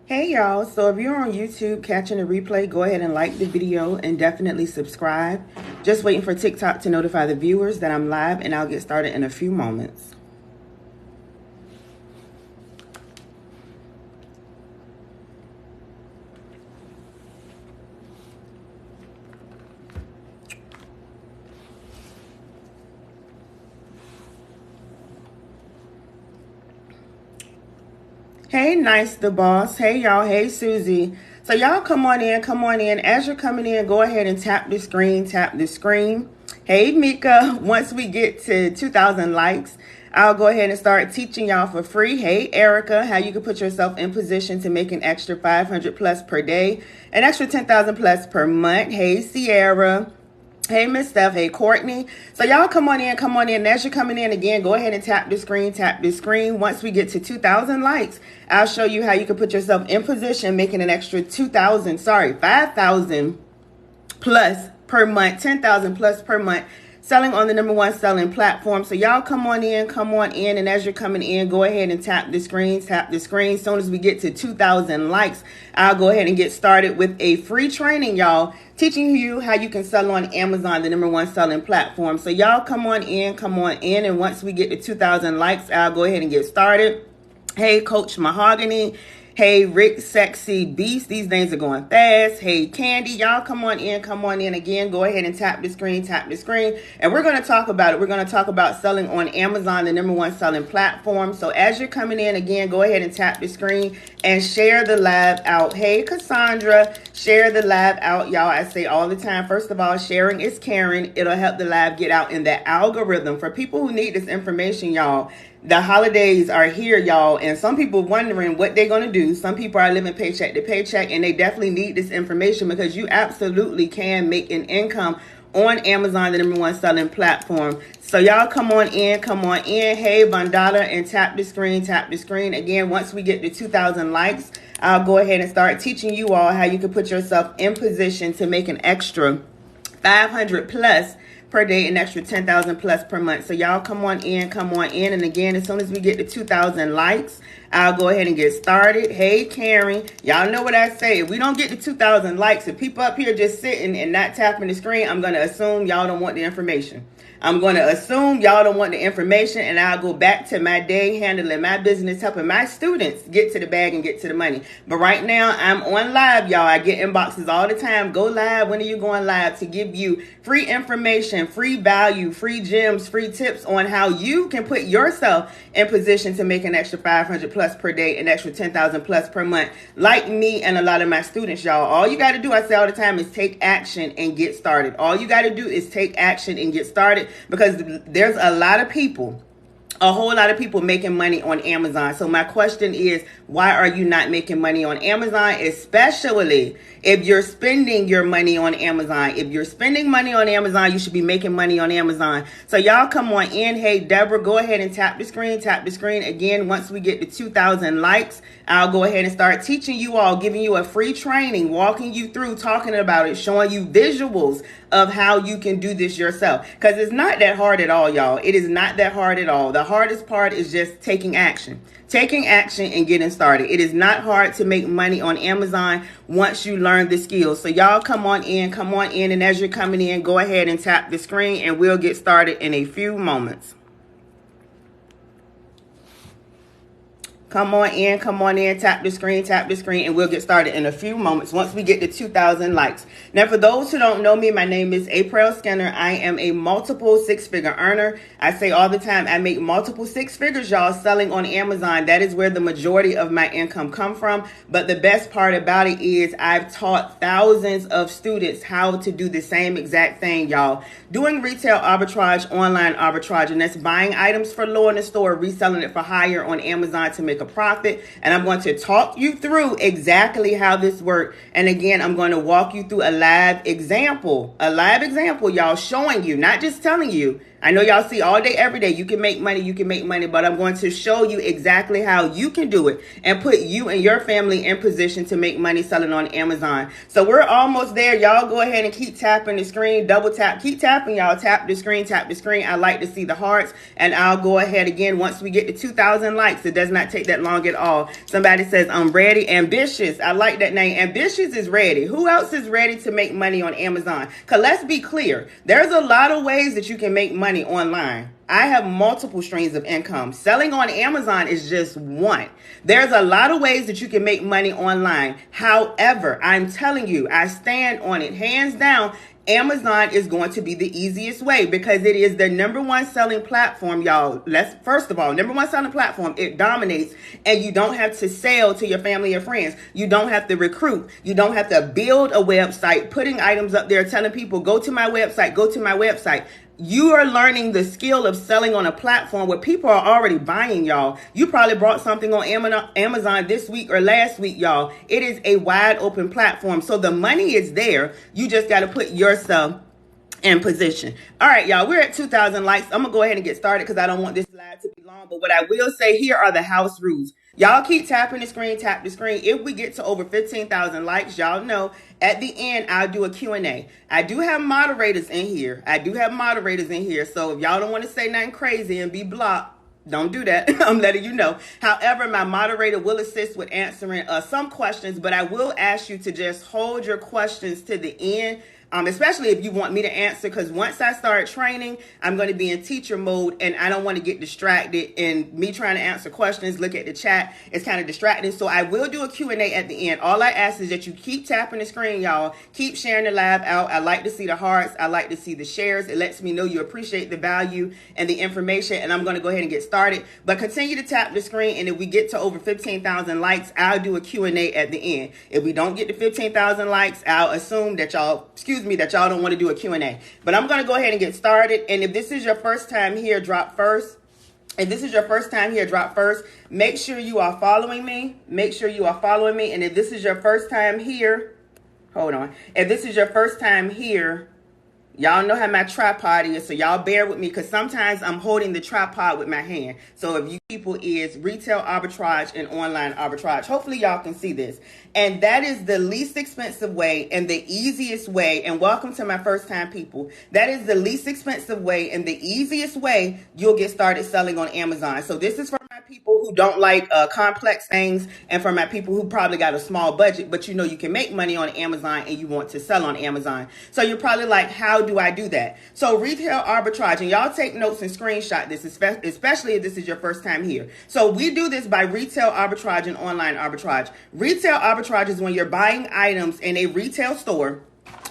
Hey y'all, so if you're on YouTube catching a replay, go ahead and like the video and definitely subscribe. Just waiting for TikTok to notify the viewers that I'm live, and I'll get started in a few moments. Hey, Nice the Boss. Hey, y'all. Hey, Susie. So y'all come on in, come on in. As you're coming in, go ahead and tap the screen, tap the screen. Hey, Mika. Once we get to 2,000 likes, I'll go ahead and start teaching y'all for free. Hey, Erica, how you can put yourself in position to make an extra 500 plus per day, an extra 10,000 plus per month. Hey, Sierra. Hey, Miss Steph. Hey, Courtney. So y'all come on in, come on in. As you're coming in again, go ahead and tap the screen, tap the screen. Once we get to 2,000 likes, I'll show you how you can put yourself in position, making an extra 5,000 plus per month, 10,000 plus per month, selling on the #1 selling platform. So y'all come on in, and as you're coming in, go ahead and tap the screen, tap the screen. As soon as we get to 2,000 likes, I'll go ahead and get started with a free training, y'all, teaching you how you can sell on Amazon, the #1 selling platform. So y'all come on in, and once we get to 2,000 likes, I'll go ahead and get started. Hey, Coach Mahogany. Hey, Rick Sexy Beast. These names are going fast. Hey, Candy. Y'all come on in again. Go ahead and tap the screen, And we're going to talk about it. We're going to talk about selling on Amazon, the #1 selling platform. So as you're coming in again, go ahead and tap the screen and share the live out. Hey, Cassandra. Share the live out, y'all. I say all the time, first of all, sharing is caring. It'll help the live get out in the algorithm. For people who need this information, y'all, the holidays are here, y'all, and some people wondering what they're going to do. Some people are living paycheck to paycheck, and they definitely need this information because you absolutely can make an income on Amazon, the #1 selling platform. So y'all come on in. Hey, Vandala, and tap the screen, Again, once we get to 2,000 likes, I'll go ahead and start teaching you all how you can put yourself in position to make an extra 500 plus per day, an extra 10,000 plus per month. So y'all come on in. And again, as soon as we get to 2,000 likes, I'll go ahead and get started. Hey, Karen, y'all know what I say. If we don't get to 2,000 likes, if people up here just sitting and not tapping the screen, I'm going to assume y'all don't want the information. And I'll go back to my day handling my business, helping my students get to the bag and get to the money. But right now, I'm on live, y'all. I get inboxes all the time. Go live. When are you going live? To give you free information, free value, free gems, free tips on how you can put yourself in position to make an extra 500 plus per day, an extra 10,000 plus per month. Like me and a lot of my students, y'all. All you got to do, I say all the time, is take action and get started. All you got to do is take action and get started, because there's a whole lot of people making money on Amazon. So my question is, why are you not making money on Amazon? Especially if you're spending your money on Amazon. If you're spending money on Amazon, you should be making money on Amazon. So y'all come on in. Hey, Deborah, go ahead and tap the screen, Again, once we get to 2,000 likes, I'll go ahead and start teaching you all, giving you a free training, walking you through, talking about it, showing you visuals of how you can do this yourself. Because it's not that hard at all, y'all. It is not that hard at all. The hardest part is just taking action and getting started. It is not hard to make money on Amazon once you learn the skills. So y'all come on in. And as you're coming in, go ahead and tap the screen, and we'll get started in a few moments. Come on in, tap the screen, and we'll get started in a few moments once we get to 2,000 likes. Now, for those who don't know me, my name is April Skinner. I am a multiple six-figure earner. I say all the time, I make multiple six figures, y'all, selling on Amazon. That is where the majority of my income come from. But the best part about it is I've taught thousands of students how to do the same exact thing, y'all. Doing retail arbitrage, online arbitrage, and that's buying items for low in the store, reselling it for higher on Amazon to make a profit. And I'm going to talk you through exactly how this works. And again, I'm going to walk you through a live example, y'all, showing you, not just telling you. I know y'all see all day, every day, you can make money, but I'm going to show you exactly how you can do it and put you and your family in position to make money selling on Amazon. So we're almost there. Y'all go ahead and keep tapping the screen, double tap, keep tapping, y'all. Tap the screen, tap the screen. I like to see the hearts, and I'll go ahead again once we get to 2,000 likes. It does not take that long at all. Somebody says, I'm ready. Ambitious. I like that name. Ambitious is ready. Who else is ready to make money on Amazon? Because let's be clear, there's a lot of ways that you can make money online. I have multiple streams of income. Selling on Amazon is just one. There's a lot of ways that you can make money online. However, I'm telling you, I stand on it hands down. Amazon is going to be the easiest way because it is the number one selling platform, y'all. First of all, number one selling platform. It dominates, and you don't have to sell to your family or friends. You don't have to recruit. You don't have to build a website, putting items up there, telling people, go to my website, go to my website. You are learning the skill of selling on a platform where people are already buying, y'all. You probably bought something on Amazon this week or last week, y'all. It is a wide open platform. So the money is there. You just got to put yourself in position. All right, y'all, we're at 2,000 likes. I'm going to go ahead and get started because I don't want this live to be long. But what I will say, here are the house rules. Y'all keep tapping the screen, tap the screen. If we get to over 15,000 likes, y'all know at the end, I'll do a Q&A. I do have moderators in here. So if y'all don't want to say nothing crazy and be blocked, don't do that. I'm letting you know. However, my moderator will assist with answering some questions, but I will ask you to just hold your questions to the end. Especially if you want me to answer, because once I start training, I'm going to be in teacher mode, and I don't want to get distracted. And me trying to answer questions, look at the chat, it's kind of distracting. So I will do a Q&A at the end. All I ask is that you keep tapping the screen, y'all. Keep sharing the live out. I like to see the hearts. I like to see the shares. It lets me know you appreciate the value and the information, and I'm going to go ahead and get started. But continue to tap the screen, and if we get to over 15,000 likes, I'll do a Q&A at the end. If we don't get to 15,000 likes, I'll assume that y'all, that y'all don't want to do a Q&A. But I'm going to go ahead and get started. And if this is your first time here, drop first. Make sure you are following me. And if this is your first time here, y'all know how my tripod is, so y'all bear with me because sometimes I'm holding the tripod with my hand. So if you people is retail arbitrage and online arbitrage, hopefully y'all can see this. And that is the least expensive way and the easiest way. And welcome to my first time people. That is the least expensive way and the easiest way you'll get started selling on Amazon. So this is for my people who don't like complex things, and for my people who probably got a small budget, but you know you can make money on Amazon and you want to sell on Amazon. So you're probably like, how do I do that? So retail arbitrage, and y'all take notes and screenshot this, especially if this is your first time here. So we do this by retail arbitrage and online arbitrage. Retail arbitrage is when you're buying items in a retail store.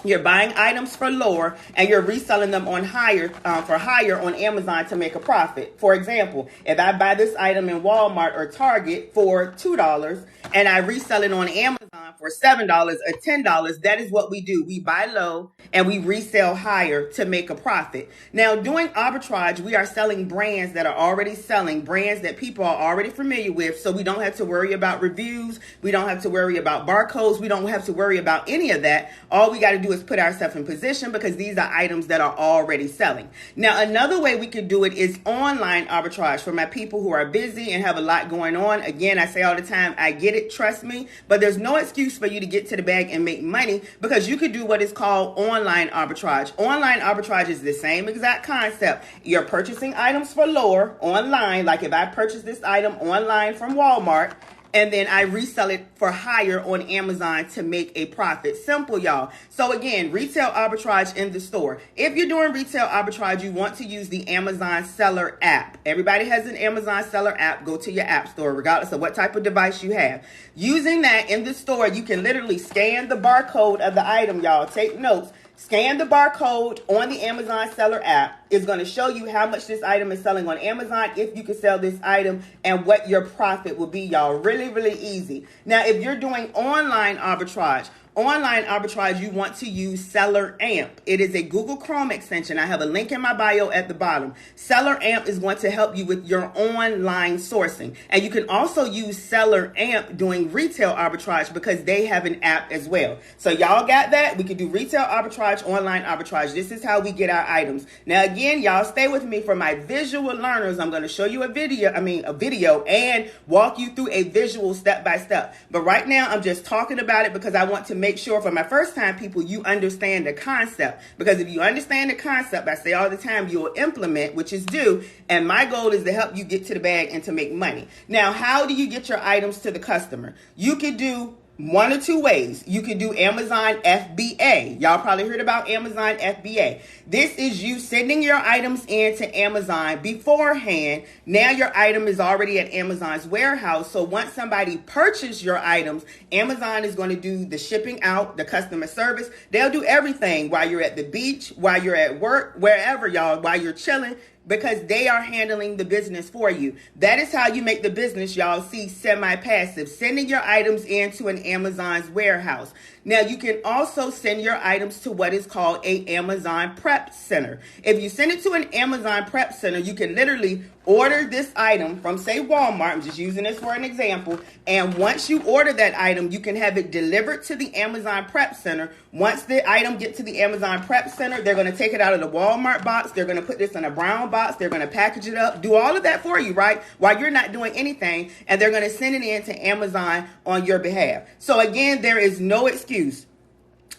You're buying items for lower and you're reselling them on for higher on Amazon to make a profit. For example, if I buy this item in Walmart or Target for $2 and I resell it on Amazon for $7 or $10, that is what we do. We buy low and we resell higher to make a profit. Now, doing arbitrage, we are selling brands that are already selling, brands that people are already familiar with, so we don't have to worry about reviews. We don't have to worry about barcodes. We don't have to worry about any of that. All we got to do is put ourselves in position because these are items that are already selling. Now, another way we could do it is online arbitrage for my people who are busy and have a lot going on. Again, I say all the time, I get it, trust me, but there's no excuse for you to get to the bag and make money because you could do what is called online arbitrage. Online arbitrage is the same exact concept. You're purchasing items for lower online, like if I purchase this item online from Walmart, and then I resell it for higher on Amazon to make a profit. Simple, y'all. So again, retail arbitrage in the store. If you're doing retail arbitrage, you want to use the Amazon Seller app. Everybody has an Amazon Seller app. Go to your app store, regardless of what type of device you have. Using that in the store, you can literally scan the barcode of the item, y'all. Take notes. Scan the barcode on the Amazon Seller app. It's going to show you how much this item is selling on Amazon, if you can sell this item, and what your profit will be, y'all. Really, really easy. Now, if you're doing online arbitrage, online arbitrage, you want to use Seller Amp. It is a Google Chrome extension. I have a link in my bio at the bottom. Seller Amp is going to help you with your online sourcing. And you can also use Seller Amp doing retail arbitrage because they have an app as well. So y'all got that? We can do retail arbitrage, online arbitrage. This is how we get our items. Now again, y'all stay with me. For my visual learners, I'm going to show you a video and walk you through a visual step by step. But right now I'm just talking about it because I want to make sure for my first time people, you understand the concept. Because if you understand the concept, I say all the time, you'll implement, which is due. And my goal is to help you get to the bag and to make money. Now, how do you get your items to the customer? You could do one or two ways. You could do Amazon FBA. Y'all probably heard about Amazon FBA. This is you sending your items in to Amazon beforehand. Now your item is already at Amazon's warehouse. So once somebody purchases your items, Amazon is going to do the shipping out, the customer service. They'll do everything while you're at the beach, while you're at work, wherever, y'all, while you're chilling, because they are handling the business for you. That is how you make the business, y'all, see, semi-passive, sending your items into an Amazon's warehouse. Now, you can also send your items to what is called a Amazon Prep Center. If you send it to an Amazon Prep Center, you can literally order this item from, say, Walmart. I'm just using this for an example. And once you order that item, you can have it delivered to the Amazon Prep Center. Once the item gets to the Amazon Prep Center, they're going to take it out of the Walmart box. They're going to put this in a brown box. They're going to package it up, do all of that for you, right? While you're not doing anything. And they're going to send it in to Amazon on your behalf. So again, there is no excuse.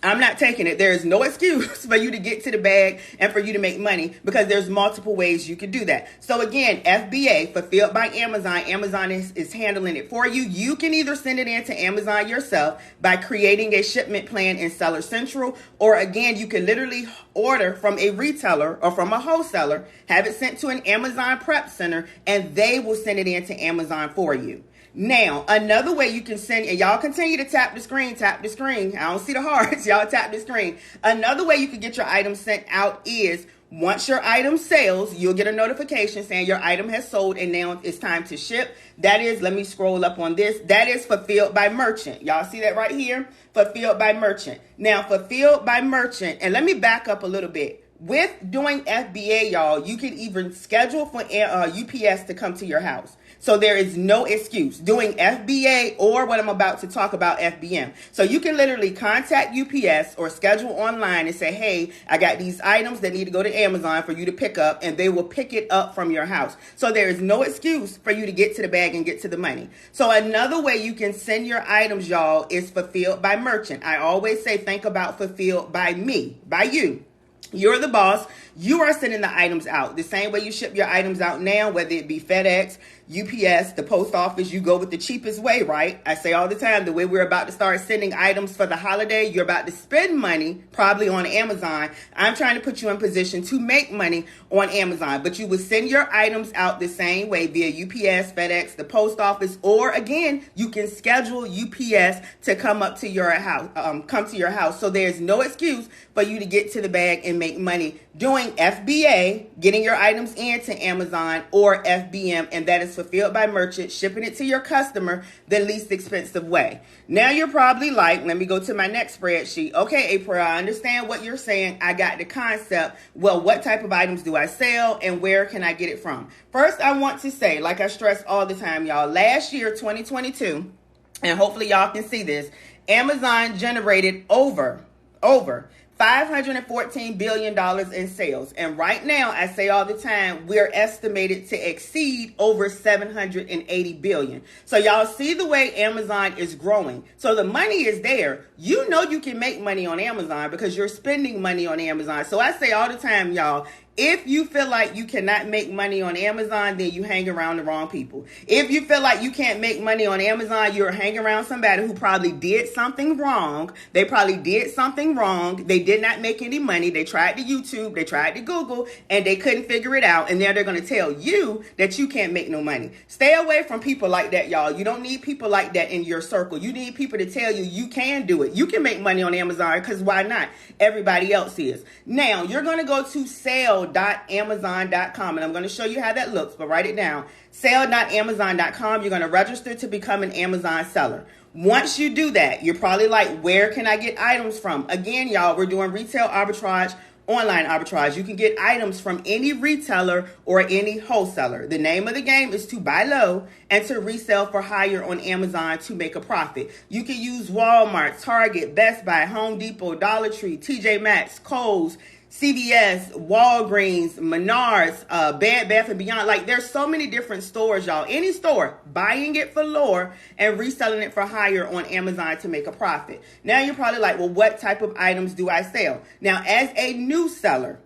I'm not taking it. There is no excuse for you to get to the bag and for you to make money because there's multiple ways you can do that. So again, FBA, fulfilled by Amazon. Amazon is handling it for you. You can either send it in to Amazon yourself by creating a shipment plan in Seller Central, or again, you can literally order from a retailer or from a wholesaler, have it sent to an Amazon Prep Center, and they will send it in to Amazon for you. Now, another way you can send, and y'all continue to tap the screen. I don't see the hearts. Y'all tap the screen. Another way you can get your item sent out is once your item sells, you'll get a notification saying your item has sold and now it's time to ship. That is, let me scroll up on this. That is fulfilled by merchant. Y'all see that right here? Fulfilled by merchant. Now, fulfilled by merchant, and let me back up a little bit. With doing FBA, y'all, you can even schedule for UPS to come to your house. So there is no excuse doing FBA or what I'm about to talk about, FBM. So you can literally contact UPS or schedule online and say, hey, I got these items that need to go to Amazon for you to pick up, and they will pick it up from your house. So there is no excuse for you to get to the bag and get to the money. So another way you can send your items, y'all, is fulfilled by merchant. I always say, think about fulfilled by me, by you. You're the boss. You are sending the items out. The same way you ship your items out now, whether it be FedEx, UPS, the post office, you go with the cheapest way, right? I say all the time, the way we're about to start sending items for the holiday, you're about to spend money probably on Amazon. I'm trying to put you in position to make money on Amazon, but you would send your items out the same way via UPS, FedEx, the post office, or again, you can schedule UPS to come up to your house, So there's no excuse for you to get to the bag and make money doing FBA, getting your items into Amazon, or FBM, and that is fulfilled by merchant, shipping it to your customer the least expensive way. Now you're probably like, let me go to my next spreadsheet. Okay, April, I understand what you're saying. I got the concept. Well, what type of items do I sell and where can I get it from? First, I want to say, like I stress all the time, y'all, last year, 2022, and hopefully y'all can see this, Amazon generated over $514 billion in sales. And right now, I say all the time, we're estimated to exceed over $780 billion. So y'all see the way Amazon is growing. So the money is there. You know you can make money on Amazon because you're spending money on Amazon. So I say all the time, y'all, if you feel like you cannot make money on Amazon, then you hang around the wrong people. If you feel like you can't make money on Amazon, you're hanging around somebody who probably did something wrong. They did not make any money. They tried to YouTube, they tried to Google, and they couldn't figure it out. And now they're going to tell you that you can't make no money. Stay away from people like that, y'all. You don't need people like that in your circle. You need people to tell you you can do it. You can make money on Amazon because why not? Everybody else is. Now, you're going to go to sale.amazon.com, and I'm going to show you how that looks, but write it down. Sale.amazon.com. You're going to register to become an Amazon seller. Once you do that, you're probably like, where can I get items from? Again, y'all, we're doing retail arbitrage, online arbitrage. You can get items from any retailer or any wholesaler. The name of the game is to buy low and to resell for higher on Amazon to make a profit. You can use Walmart, Target, Best Buy, Home Depot, Dollar Tree, TJ Maxx, Kohl's, CVS, Walgreens, Menards, Bed Bath & Beyond. Like, there's so many different stores, y'all. Any store, buying it for lower and reselling it for higher on Amazon to make a profit. Now, you're probably like, well, what type of items do I sell? Now, as a new seller,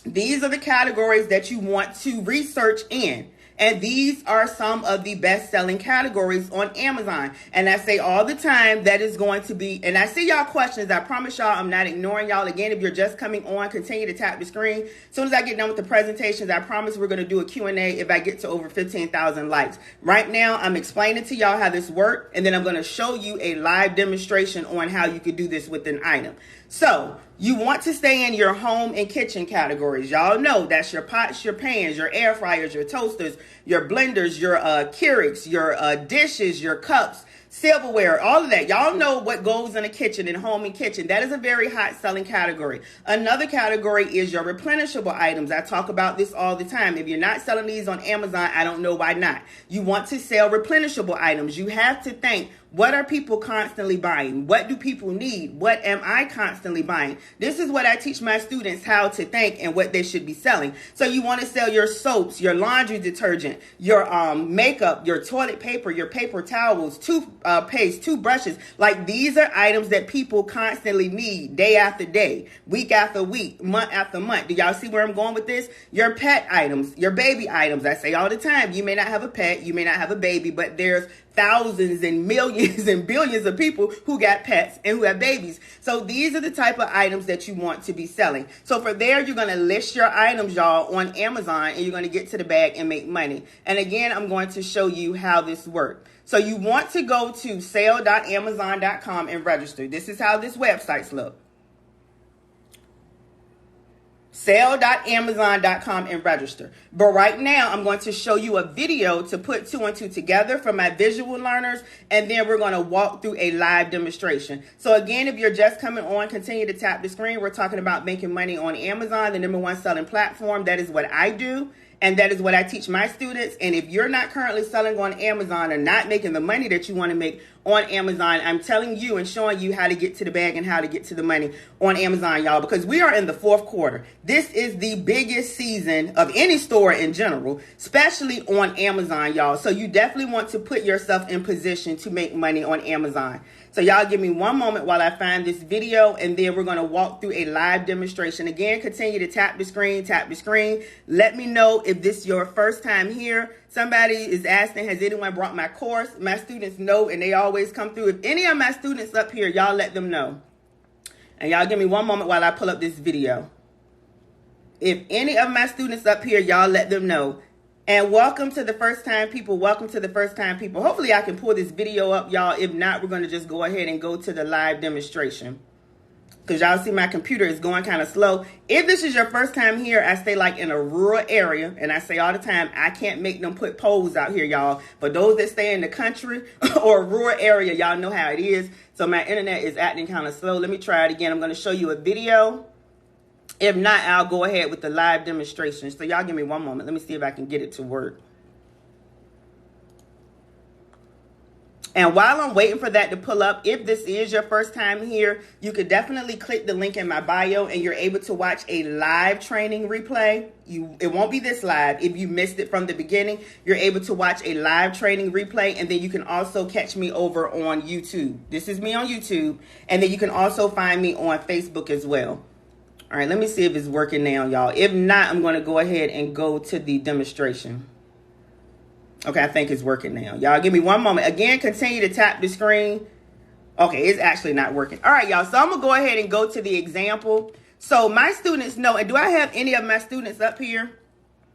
these are the categories that you want to research in. And these are some of the best-selling categories on Amazon. And I say all the time that is going to be, and I see y'all questions. I promise y'all I'm not ignoring y'all. Again, if you're just coming on, continue to tap the screen. As soon as I get done with the presentations, I promise we're going to do a Q&A if I get to over 15,000 likes. Right now, I'm explaining to y'all how this works, and then I'm going to show you a live demonstration on how you could do this with an item. So, you want to stay in your home and kitchen categories. Y'all know that's your pots, your pans, your air fryers, your toasters, your blenders, your Keurigs, your dishes, your cups, silverware, all of that. Y'all know what goes in a kitchen, in home and kitchen. That is a very hot selling category. Another category is your replenishable items. I talk about this all the time. If you're not selling these on Amazon, I don't know why not. You want to sell replenishable items. You have to think, what are people constantly buying? What do people need? What am I constantly buying? This is what I teach my students how to think and what they should be selling. So you want to sell your soaps, your laundry detergent, your makeup, your toilet paper, your paper towels, toothpaste, toothbrushes. Like, these are items that people constantly need day after day, week after week, month after month. Do y'all see where I'm going with this? Your pet items, your baby items. I say all the time, you may not have a pet, you may not have a baby, but there's thousands and millions and billions of people who got pets and who have babies. So these are the type of items that you want to be selling. So for there, you're going to list your items, y'all, on Amazon, and you're going to get to the bag and make money. And again, I'm going to show you how this works. So you want to go to sale.amazon.com and register. This is how this website's look. Sale.amazon.com and register. But right now, I'm going to show you a video to put 2 and 2 together for my visual learners, and then we're going to walk through a live demonstration. So again, if you're just coming on, continue to tap the screen. We're talking about making money on Amazon, the #1 selling platform. That is what I do. And that is what I teach my students. And if you're not currently selling on Amazon or not making the money that you want to make on Amazon, I'm telling you and showing you how to get to the bag and how to get to the money on Amazon, y'all, because we are in the 4th quarter. This is the biggest season of any store in general, especially on Amazon, y'all. So you definitely want to put yourself in position to make money on Amazon. So y'all give me one moment while I find this video, and then we're going to walk through a live demonstration. Again, continue to tap the screen, tap the screen. Let me know if this is your first time here. Somebody is asking, has anyone brought my course? My students know, and they always come through. If any of my students up here, y'all let them know. And y'all give me one moment while I pull up this video. If any of my students up here, y'all let them know. And welcome to the first time people. Welcome to the first time people. Hopefully I can pull this video up, y'all. If not, we're going to just go ahead and go to the live demonstration. Because y'all see my computer is going kind of slow. If this is your first time here, I stay like in a rural area. And I say all the time, I can't make them put poles out here, y'all. For those that stay in the country or a rural area, y'all know how it is. So my internet is acting kind of slow. Let me try it again. I'm going to show you a video. If not, I'll go ahead with the live demonstration. So y'all give me one moment. Let me see if I can get it to work. And while I'm waiting for that to pull up, if this is your first time here, you could definitely click the link in my bio and you're able to watch a live training replay. It won't be this live. If you missed it from the beginning, you're able to watch a live training replay. And then you can also catch me over on YouTube. This is me on YouTube. And then you can also find me on Facebook as well. All right, let me see if it's working now, y'all. If not, I'm going to go ahead and go to the demonstration. Okay, I think it's working now. Y'all give me one moment. Again, continue to tap the screen. Okay, it's actually not working. All right, y'all. So I'm going to go ahead and go to the example. So my students know, and do I have any of my students up here?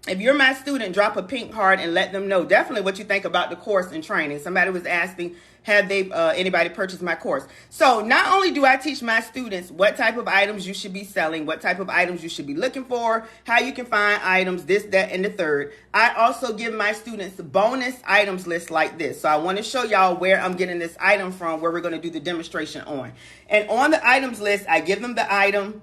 If you're my student, drop a pink heart and let them know definitely what you think about the course and training. Somebody was asking, have they anybody purchased my course. So not only do I teach my students what type of items you should be selling, what type of items you should be looking for, how you can find items, this, that, and the third, I also give my students bonus items lists like this. So I want to show y'all where I'm getting this item from, where we're going to do the demonstration on. And on the items list, I give them the item,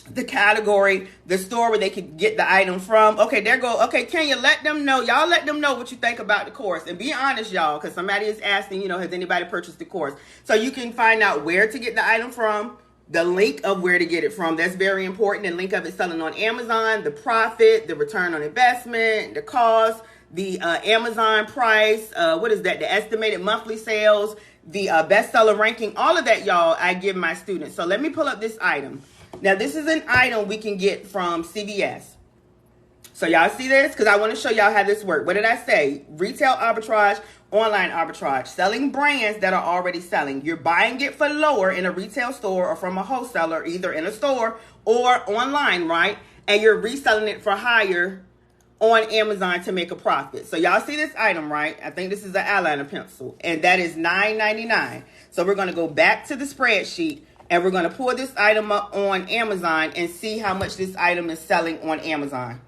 the category, the store where they could get the item from. Okay, there go. Okay, can you let them know? Y'all let them know what you think about the course. And be honest, y'all, because somebody is asking, you know, has anybody purchased the course? So you can find out where to get the item from, the link of where to get it from. That's very important. The link of it selling on Amazon, the profit, the return on investment, the cost, the Amazon price, what is that? The estimated monthly sales, the bestseller ranking, all of that, y'all, I give my students. So let me pull up this item. Now, this is an item we can get from CVS. So y'all see this? Because I want to show y'all how this works. What did I say? Retail arbitrage, online arbitrage. Selling brands that are already selling. You're buying it for lower in a retail store or from a wholesaler, either in a store or online, right? And you're reselling it for higher on Amazon to make a profit. So y'all see this item, right? I think this is an eyeliner pencil. And that is $9.99. So we're going to go back to the spreadsheet. And we're going to pull this item up on Amazon and see how much this item is selling on Amazon.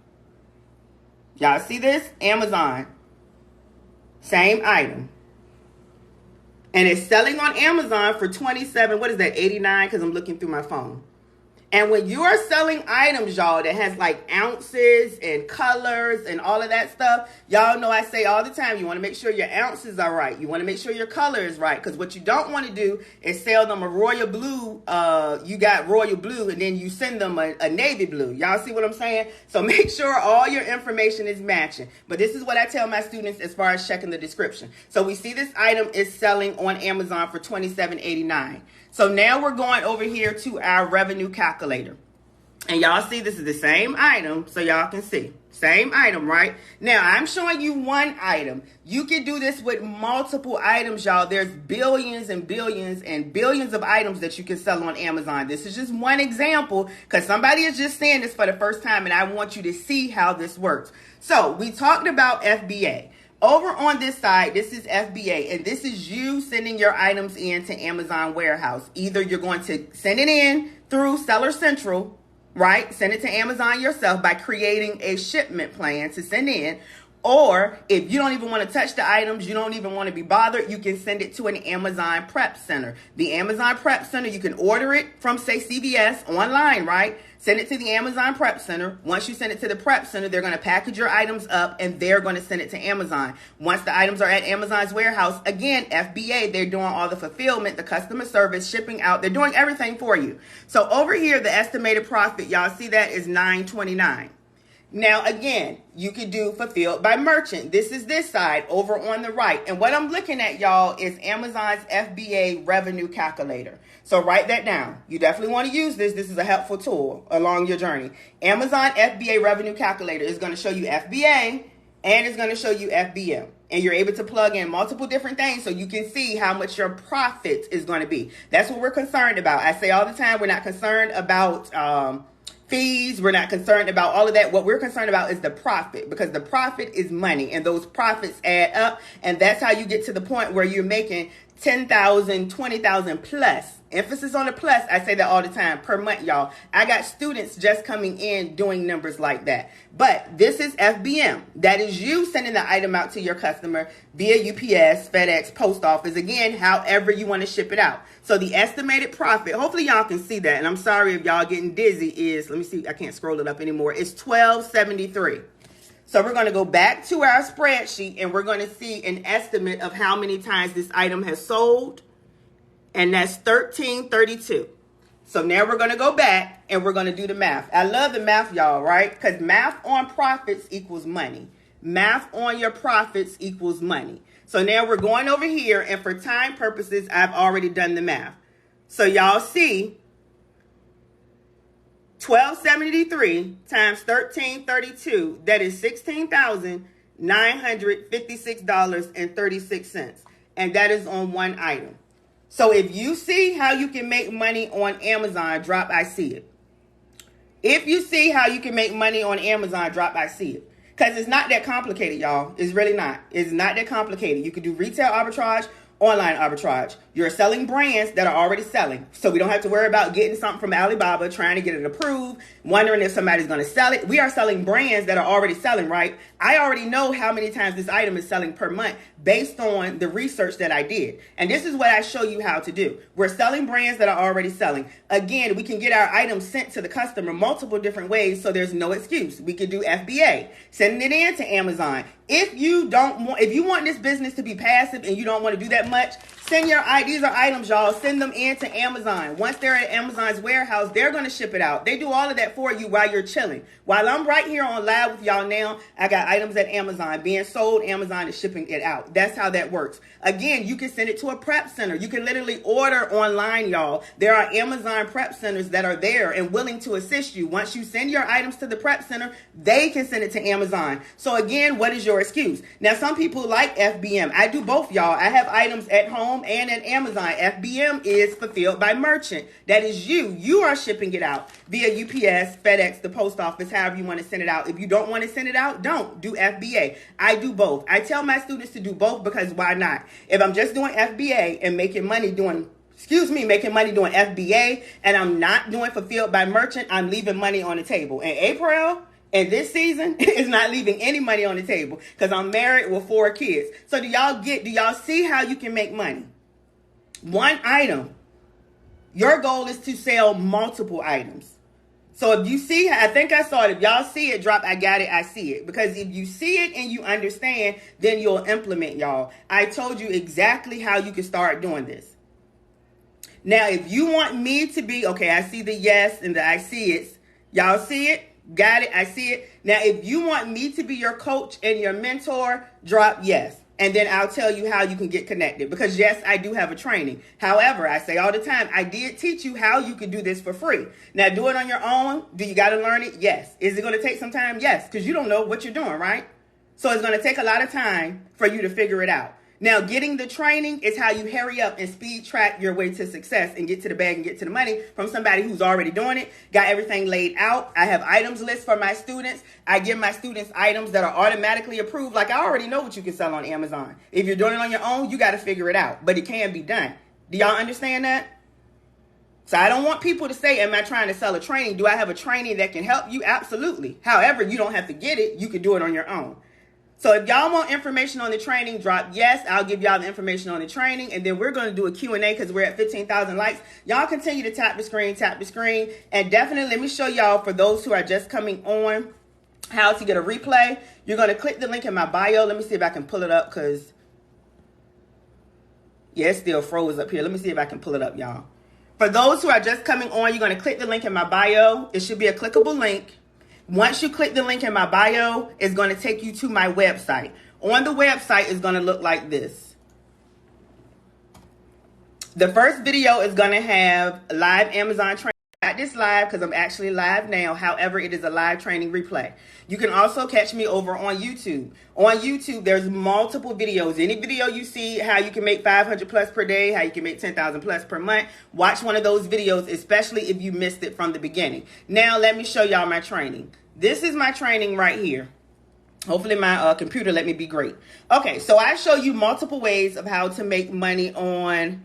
Y'all see this? Amazon. Same item. And it's selling on Amazon for $27, what is that, $89? Because I'm looking through my phone. And when you are selling items, y'all, that has like ounces and colors and all of that stuff, y'all know I say all the time, you want to make sure your ounces are right. You want to make sure your color is right. Because what you don't want to do is sell them a royal blue. You got royal blue and then you send them a navy blue. Y'all see what I'm saying? So make sure all your information is matching. But this is what I tell my students as far as checking the description. So we see this item is selling on Amazon for $27.89. So now we're going over here to our revenue calculator. And y'all see this is the same item, so y'all can see. Same item, right? Now, I'm showing you one item. You can do this with multiple items, y'all. There's billions and billions and billions of items that you can sell on Amazon. This is just one example because somebody is just saying this for the first time, and I want you to see how this works. So we talked about FBA. Over on this side, this is FBA, and this is you sending your items in to Amazon warehouse. Either you're going to send it in through Seller Central, right? Send it to Amazon yourself by creating a shipment plan to send in. Or if you don't even want to touch the items, you don't even want to be bothered, you can send it to an Amazon Prep Center. The Amazon Prep Center, you can order it from, say, CVS online, right? Send it to the Amazon Prep Center. Once you send it to the Prep Center, they're going to package your items up and they're going to send it to Amazon. Once the items are at Amazon's warehouse, again, FBA, they're doing all the fulfillment, the customer service, shipping out. They're doing everything for you. So over here, the estimated profit, y'all see that is $9.29. Now, again, you could do fulfilled by merchant. This is this side over on the right. And what I'm looking at, y'all, is Amazon's FBA revenue calculator. So write that down. You definitely want to use this. This is a helpful tool along your journey. Amazon FBA revenue calculator is going to show you FBA and it's going to show you FBM. And you're able to plug in multiple different things so you can see how much your profit is going to be. That's what we're concerned about. I say all the time, we're not concerned about fees. We're not concerned about all of that. What we're concerned about is the profit, because the profit is money and those profits add up. And that's how you get to the point where you're making 10,000, 20,000 plus. Emphasis on the plus. I say that all the time per month, y'all. I got students just coming in doing numbers like that. But this is FBM. That is you sending the item out to your customer via UPS, FedEx, post office. Again, however you want to ship it out. So the estimated profit, hopefully y'all can see that. And I'm sorry if y'all getting dizzy, is, let me see, I can't scroll it up anymore. It's $12.73. So we're going to go back to our spreadsheet and we're going to see an estimate of how many times this item has sold. And that's $13.32. So now we're going to go back and we're going to do the math. I love the math, y'all, right? Because math on profits equals money. Math on your profits equals money. So now we're going over here, and for time purposes, I've already done the math. So y'all see, $12.73 times $13.32, that is $16,956.36. And that is on one item. So if you see how you can make money on Amazon, drop I see it. If you see how you can make money on Amazon, drop I see it. Because it's not that complicated, y'all. It's really not. It's not that complicated. You can do retail arbitrage, online arbitrage. You're selling brands that are already selling. So we don't have to worry about getting something from Alibaba, trying to get it approved, wondering if somebody's going to sell it. We are selling brands that are already selling, right? I already know how many times this item is selling per month based on the research that I did. And this is what I show you how to do. We're selling brands that are already selling. Again, we can get our items sent to the customer multiple different ways, so there's no excuse. We could do FBA, sending it in to Amazon. If you want this business to be passive and you don't want to do that much, these are items, y'all. Send them in to Amazon. Once they're at Amazon's warehouse, they're going to ship it out. They do all of that for you while you're chilling. While I'm right here on live with y'all now, I got items at Amazon being sold. Amazon is shipping it out. That's how that works. Again, you can send it to a prep center. You can literally order online, y'all. There are Amazon prep centers that are there and willing to assist you. Once you send your items to the prep center, they can send it to Amazon. So again, what is your excuse? Now, some people like FBM. I do both, y'all. I have items at home and at Amazon. FBM is fulfilled by merchant. That is you. You are shipping it out via UPS, FedEx, the post office, however you want to send it out. If you don't want to send it out, don't. Do FBA. I do both. I tell my students to do both because why not? If I'm just doing FBA and making money doing FBA and I'm not doing fulfilled by merchant, I'm leaving money on the table. In April, and this season is not leaving any money on the table because I'm married with 4 kids. So do y'all see how you can make money? One item. Your goal is to sell multiple items. So if you see, I think I saw it. If y'all see it, drop, I got it, I see it. Because if you see it and you understand, then you'll implement, y'all. I told you exactly how you can start doing this. Now, if you want me to be, okay, I see the yes and the I see it. Y'all see it? Got it? I see it. Now, if you want me to be your coach and your mentor, drop yes. And then I'll tell you how you can get connected. Because yes, I do have a training. However, I say all the time, I did teach you how you can do this for free. Now, do it on your own. Do you got to learn it? Yes. Is it going to take some time? Yes. Because you don't know what you're doing, right? So it's going to take a lot of time for you to figure it out. Now, getting the training is how you hurry up and speed track your way to success and get to the bag and get to the money from somebody who's already doing it, got everything laid out. I have items lists for my students. I give my students items that are automatically approved. Like, I already know what you can sell on Amazon. If you're doing it on your own, you got to figure it out, but it can be done. Do y'all understand that? So I don't want people to say, am I trying to sell a training? Do I have a training that can help you? Absolutely. However, you don't have to get it. You can do it on your own. So if y'all want information on the training, drop yes. I'll give y'all the information on the training. And then we're going to do a Q&A because we're at 15,000 likes. Y'all continue to tap the screen. And definitely let me show y'all, for those who are just coming on, how to get a replay. You're going to click the link in my bio. Let me see if I can pull it up because, yeah, it still froze up here. Let me see if I can pull it up, y'all. For those who are just coming on, you're going to click the link in my bio. It should be a clickable link. Once you click the link in my bio, it's going to take you to my website. On the website, it's going to look like this. The first video is going to have live Amazon training. Not this live because I'm actually live now. However, it is a live training replay. You can also catch me over on YouTube. On YouTube, there's multiple videos. Any video you see how you can make 500 plus per day, how you can make 10,000 plus per month, watch one of those videos, especially if you missed it from the beginning. Now, let me show y'all my training. This is my training right here. Hopefully my computer let me be great. Okay, so I show you multiple ways of how to make money on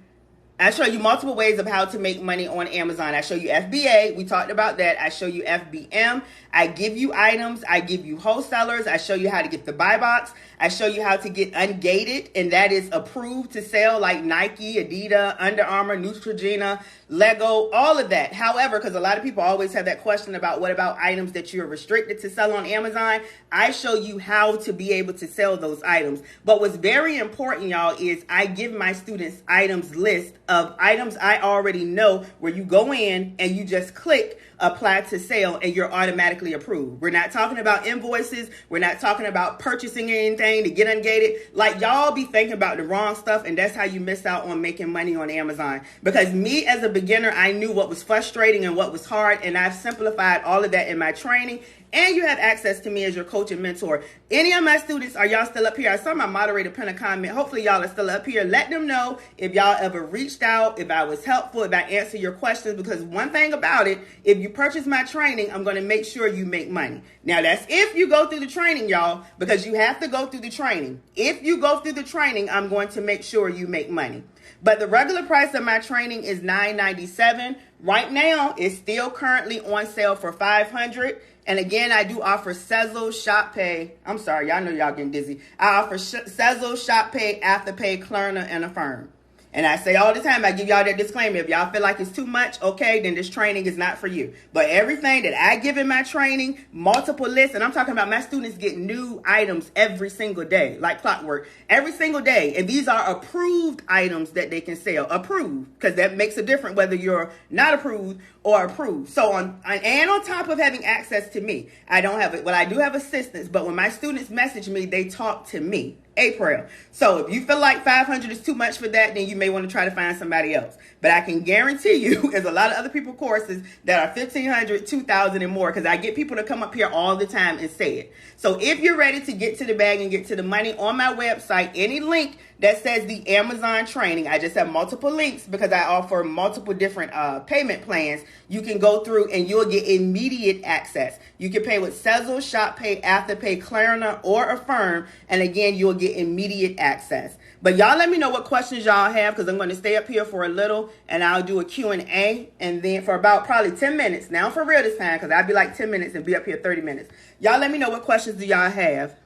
Amazon. I show you FBA. We talked about that. I show you FBM. I give you items. I give you wholesalers. I show you how to get the buy box. I show you how to get ungated, and that is approved to sell, like Nike, Adidas, Under Armour, Neutrogena, Lego, all of that. However, because a lot of people always have that question about what about items that you're restricted to sell on Amazon, I show you how to be able to sell those items. But what's very important, y'all, is I give my students items list of items I already know, where you go in and you just click apply to sale and you're automatically approved. We're not talking about invoices. We're not talking about purchasing anything to get ungated. Like, y'all be thinking about the wrong stuff, and that's how you miss out on making money on Amazon. Because me as a beginner, I knew what was frustrating and what was hard, and I've simplified all of that in my training and you have access to me as your coach and mentor. Any of my students, are y'all still up here? I saw my moderator pin a comment. Hopefully y'all are still up here. Let them know if y'all ever reached out, if I was helpful, if I answered your questions, because one thing about it, if you purchase my training, I'm going to make sure you make money. Now, that's if you go through the training, y'all, because you have to go through the training. If you go through the training, I'm going to make sure you make money. But the regular price of my training is $997. Right now, it's still currently on sale for $500. And again, I do offer Sezzle, Shoppay. I'm sorry, y'all know y'all getting dizzy. I offer Sezzle, Shoppay, Afterpay, Klarna, and Affirm. And I say all the time, I give y'all that disclaimer. If y'all feel like it's too much, okay, then this training is not for you. But everything that I give in my training, multiple lists, and I'm talking about my students get new items every single day, like clockwork, every single day. And these are approved items that they can sell. Approved, because that makes a difference whether you're not approved or approved. So on top of having access to me, I don't have it. Well, I do have assistance, but when my students message me, they talk to me. April. So if you feel like 500 is too much for that, then you may want to try to find somebody else. But I can guarantee you there's a lot of other people courses that are 1,500, 2,000 and more, because I get people to come up here all the time and say it. So if you're ready to get to the bag and get to the money, on my website, any link that says the Amazon training, I just have multiple links because I offer multiple different payment plans. You can go through and you'll get immediate access. You can pay with Sezzle, ShopPay, Afterpay, Klarna, or Affirm. And again, you'll get immediate access. But y'all let me know what questions y'all have, because I'm going to stay up here for a little and I'll do a Q&A, and then for about probably 10 minutes. Now for real this time, because I'll be like 10 minutes and be up here 30 minutes. Y'all let me know what questions do y'all have.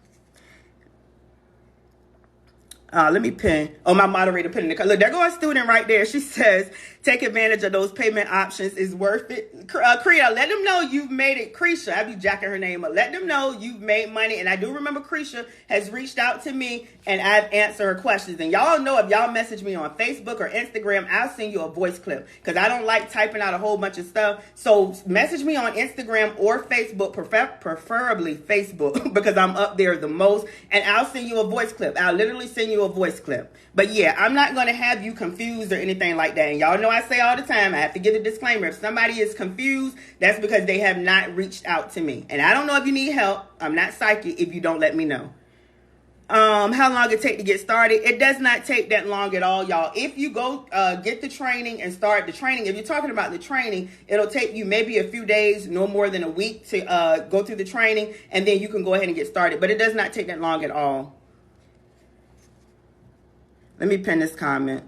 Let me pin. Oh, my moderator put in the look. There goes a student right there. She says, take advantage of those payment options. Is worth it. Kriya, let them know you've made it. Krisha, I be jacking her name up. Let them know you've made money. And I do remember Krisha has reached out to me and I've answered her questions. And y'all know if y'all message me on Facebook or Instagram, I'll send you a voice clip, because I don't like typing out a whole bunch of stuff. So message me on Instagram or Facebook, preferably Facebook, because I'm up there the most. And I'll send you a voice clip. I'll literally send you a voice clip. But yeah, I'm not going to have you confused or anything like that. And y'all know I say all the time, I have to give a disclaimer. If somebody is confused, that's because they have not reached out to me. And I don't know if you need help. I'm not psychic if you don't let me know. How long it take to get started? It does not take that long at all, y'all. If you go get the training and start the training, if you're talking about the training, it'll take you maybe a few days, no more than a week, to go through the training, and then you can go ahead and get started. But it does not take that long at all. Let me pin this comment.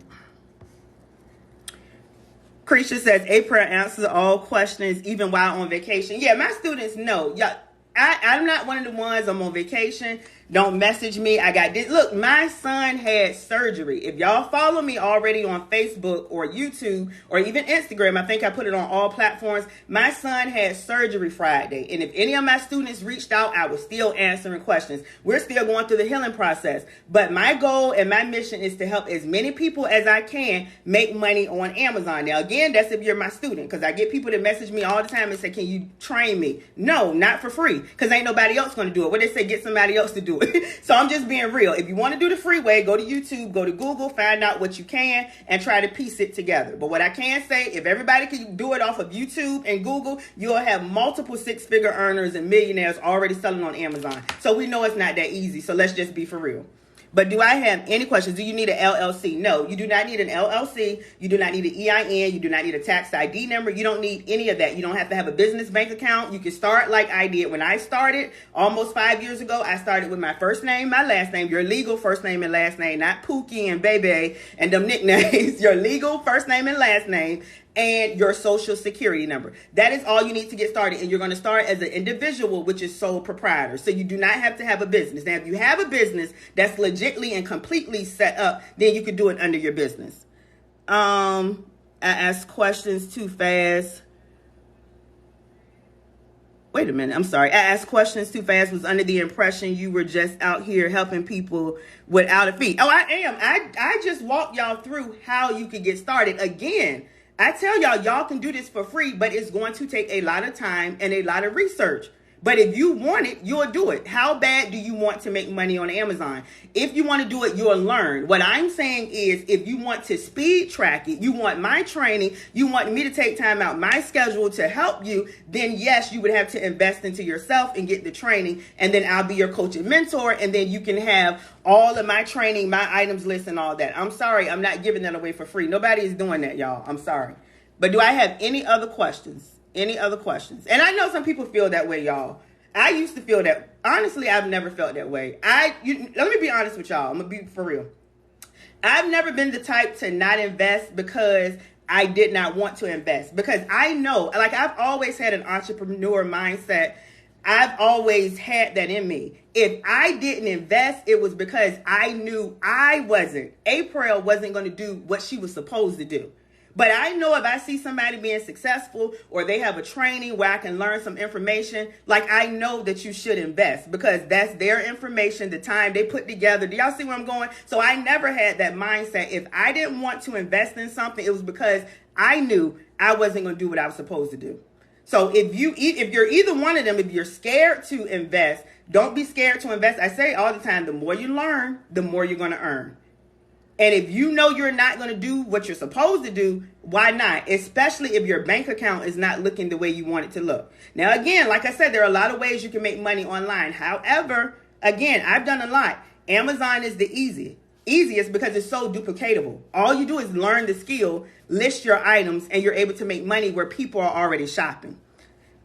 Krisha says, April answers all questions even while on vacation. Yeah, my students know. Yeah, I'm not one of the ones, I'm on vacation. Don't message me. I got this. Look, my son had surgery. If y'all follow me already on Facebook or YouTube or even Instagram, I think I put it on all platforms. My son had surgery Friday. And if any of my students reached out, I was still answering questions. We're still going through the healing process. But my goal and my mission is to help as many people as I can make money on Amazon. Now, again, that's if you're my student, because I get people that message me all the time and say, can you train me? No, not for free, because ain't nobody else going to do it. What they say, get somebody else to do it. So I'm just being real. If you want to do the free way, go to YouTube, go to Google, find out what you can, and try to piece it together. But what I can say, if everybody can do it off of YouTube and Google, you'll have multiple six-figure earners and millionaires already selling on Amazon. So we know it's not that easy. So let's just be for real. But do I have any questions? Do you need an LLC? No, you do not need an LLC. You do not need an EIN. You do not need a tax ID number. You don't need any of that. You don't have to have a business bank account. You can start like I did. When I started almost 5 years ago, I started with my first name, my last name, your legal first name and last name, not Pookie and Bebe and them nicknames, your legal first name and last name, and your social security number. That is all you need to get started. And you're going to start as an individual, which is sole proprietor. So you do not have to have a business. Now, if you have a business that's legitly and completely set up, then you can do it under your business. I ask questions too fast. Wait a minute. I'm sorry. I asked questions too fast. Was under the impression you were just out here helping people without a fee. Oh, I am. I just walked y'all through how you could get started. Again, I tell y'all can do this for free, but it's going to take a lot of time and a lot of research. But if you want it, you'll do it. How bad do you want to make money on Amazon? If you want to do it, you'll learn. What I'm saying is, if you want to speed track it, you want my training, you want me to take time out my schedule to help you, then yes, you would have to invest into yourself and get the training. And then I'll be your coach and mentor. And then you can have all of my training, my items list and all that. I'm sorry, I'm not giving that away for free. Nobody is doing that, y'all. I'm sorry. But do I have any other questions? Any other questions? And I know some people feel that way, y'all. I used to feel that. Honestly, I've never felt that way. Let me be honest with y'all. I'm going to be for real. I've never been the type to not invest because I did not want to invest. Because I know, like, I've always had an entrepreneur mindset. I've always had that in me. If I didn't invest, it was because I knew April wasn't going to do what she was supposed to do. But I know if I see somebody being successful or they have a training where I can learn some information, like, I know that you should invest because that's their information, the time they put together. Do y'all see where I'm going? So I never had that mindset. If I didn't want to invest in something, it was because I knew I wasn't going to do what I was supposed to do. So if you're either one of them, if you're scared to invest, don't be scared to invest. I say all the time, the more you learn, the more you're going to earn. And if you know you're not going to do what you're supposed to do, why not? Especially if your bank account is not looking the way you want it to look. Now, again, like I said, there are a lot of ways you can make money online. However, again, I've done a lot. Amazon is the easiest because it's so duplicatable. All you do is learn the skill, list your items, and you're able to make money where people are already shopping.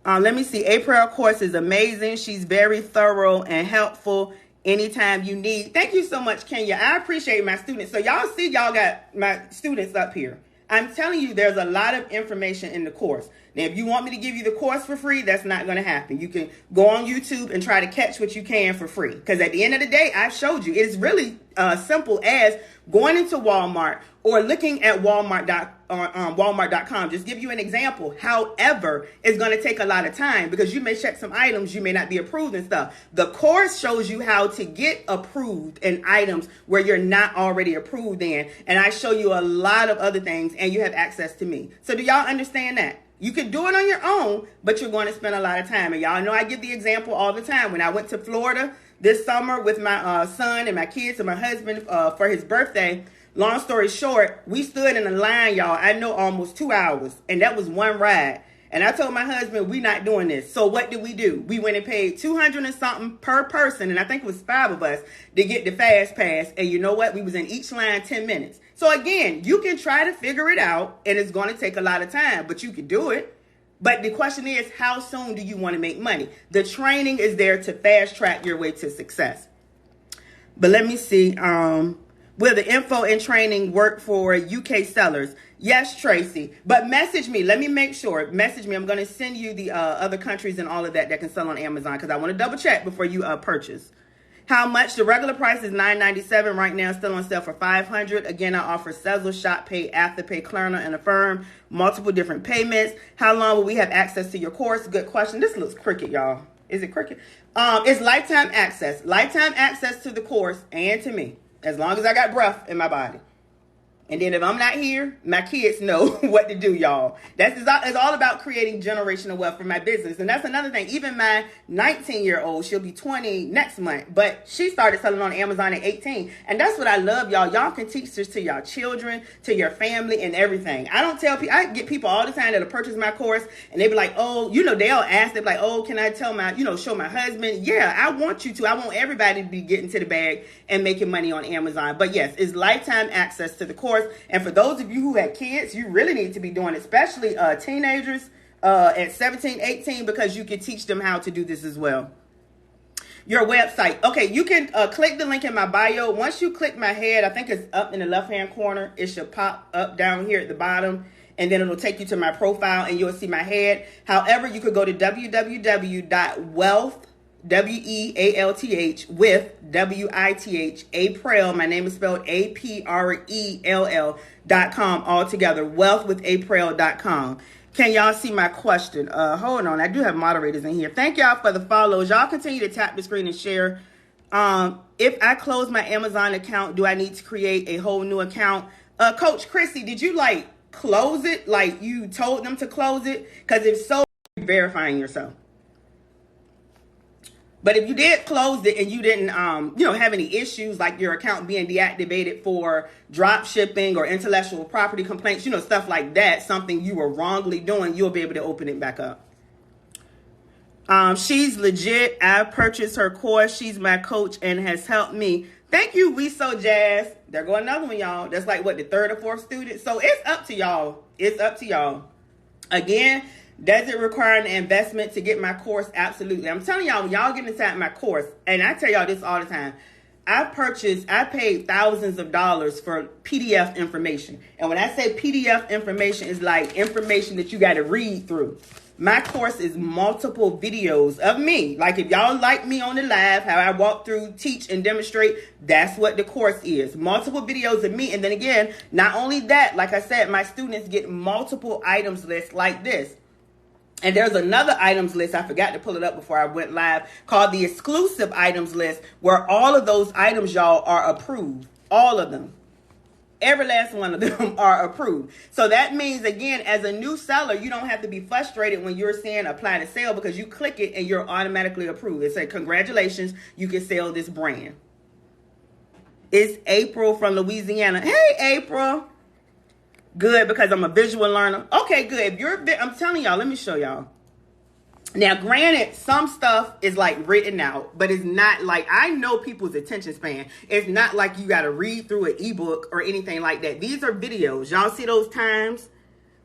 Let me see. April course is amazing. She's very thorough and helpful. Anytime you need. Thank you so much, Kenya. I appreciate my students. So y'all see, y'all got my students up here. I'm telling you, there's a lot of information in the course. Now, if you want me to give you the course for free, that's not going to happen. You can go on YouTube and try to catch what you can for free. Because at the end of the day, I've showed you. It's really simple as going into Walmart or looking at Walmart.com. Just give you an example. However, it's going to take a lot of time because you may check some items, you may not be approved and stuff. The course shows you how to get approved in items where you're not already approved in. And I show you a lot of other things and you have access to me. So do y'all understand that? You can do it on your own, but you're going to spend a lot of time. And y'all know I give the example all the time. When I went to Florida this summer with my son and my kids and my husband for his birthday, long story short, we stood in a line, y'all, I know almost 2 hours. And that was one ride. And I told my husband, we're not doing this. So what did we do? We went and paid $200 and something per person. And I think it was 5 of us to get the fast pass. And you know what? We was in each line 10 minutes. So again, you can try to figure it out and it's going to take a lot of time, but you can do it. But the question is, how soon do you want to make money? The training is there to fast track your way to success. But let me see. Will the info and training work for UK sellers? Yes, Tracy. But message me. Let me make sure. Message me. I'm going to send you the other countries and all of that can sell on Amazon because I want to double check before you purchase. How much? The regular price is $9.97 right now, still on sale for $500. Again, I offer Sezzle, ShopPay, Afterpay, Klarna, and Affirm. Multiple different payments. How long will we have access to your course? Good question. This looks crooked, y'all. Is it crooked? It's lifetime access. Lifetime access to the course and to me, as long as I got breath in my body. And then if I'm not here, my kids know what to do, y'all. It's all about creating generational wealth for my business. And that's another thing. Even my 19-year-old, she'll be 20 next month, but she started selling on Amazon at 18. And that's what I love, y'all. Y'all can teach this to your children, to your family, and everything. I don't tell people. I get people all the time that'll purchase my course, and they be like, oh, they'll ask. They'll be like, oh, can I tell show my husband? Yeah, I want you to. I want everybody to be getting to the bag and making money on Amazon. But yes, it's lifetime access to the course. And for those of you who had kids, you really need to be doing it, especially teenagers at 17, 18, because you can teach them how to do this as well. Your website. Okay, you can click the link in my bio. Once you click my head, I think it's up in the left-hand corner. It should pop up down here at the bottom, and then it'll take you to my profile, and you'll see my head. However, you could go to www.wealth, WEALTH, with WITH, April. My name is spelled APRELL.com altogether. Wealthwithapril.com. Can y'all see my question? Hold on. I do have moderators in here. Thank y'all for the follows. Y'all continue to tap the screen and share. If I close my Amazon account, do I need to create a whole new account? Coach Chrissy, did you close it? Like you told them to close it? Because if so, you're verifying yourself. But if you did close it and you didn't, have any issues like your account being deactivated for drop shipping or intellectual property complaints, stuff like that, something you were wrongly doing, you'll be able to open it back up. She's legit. I purchased her course. She's my coach and has helped me. Thank you, We So Jazz. There go another one, y'all. That's like, the third or fourth student? So it's up to y'all. It's up to y'all. Again, does it require an investment to get my course? Absolutely. I'm telling y'all, when y'all get inside my course, and I tell y'all this all the time, I paid thousands of dollars for PDF information. And when I say PDF information, it's like information that you got to read through. My course is multiple videos of me. Like if y'all like me on the live, how I walk through, teach, and demonstrate, that's what the course is. Multiple videos of me. And then again, not only that, like I said, my students get multiple items lists like this. And there's another items list, I forgot to pull it up before I went live, called the exclusive items list, where all of those items, y'all, are approved. All of them. Every last one of them are approved. So that means, again, as a new seller, you don't have to be frustrated when you're saying apply to sale, because you click it and you're automatically approved. It says, congratulations, you can sell this brand. It's April from Louisiana. Hey, April. Good, because I'm a visual learner. Okay, good. I'm telling y'all, let me show y'all. Now, granted, some stuff is like written out, but it's not like, I know people's attention span. It's not like you got to read through an ebook or anything like that. These are videos. Y'all see those times?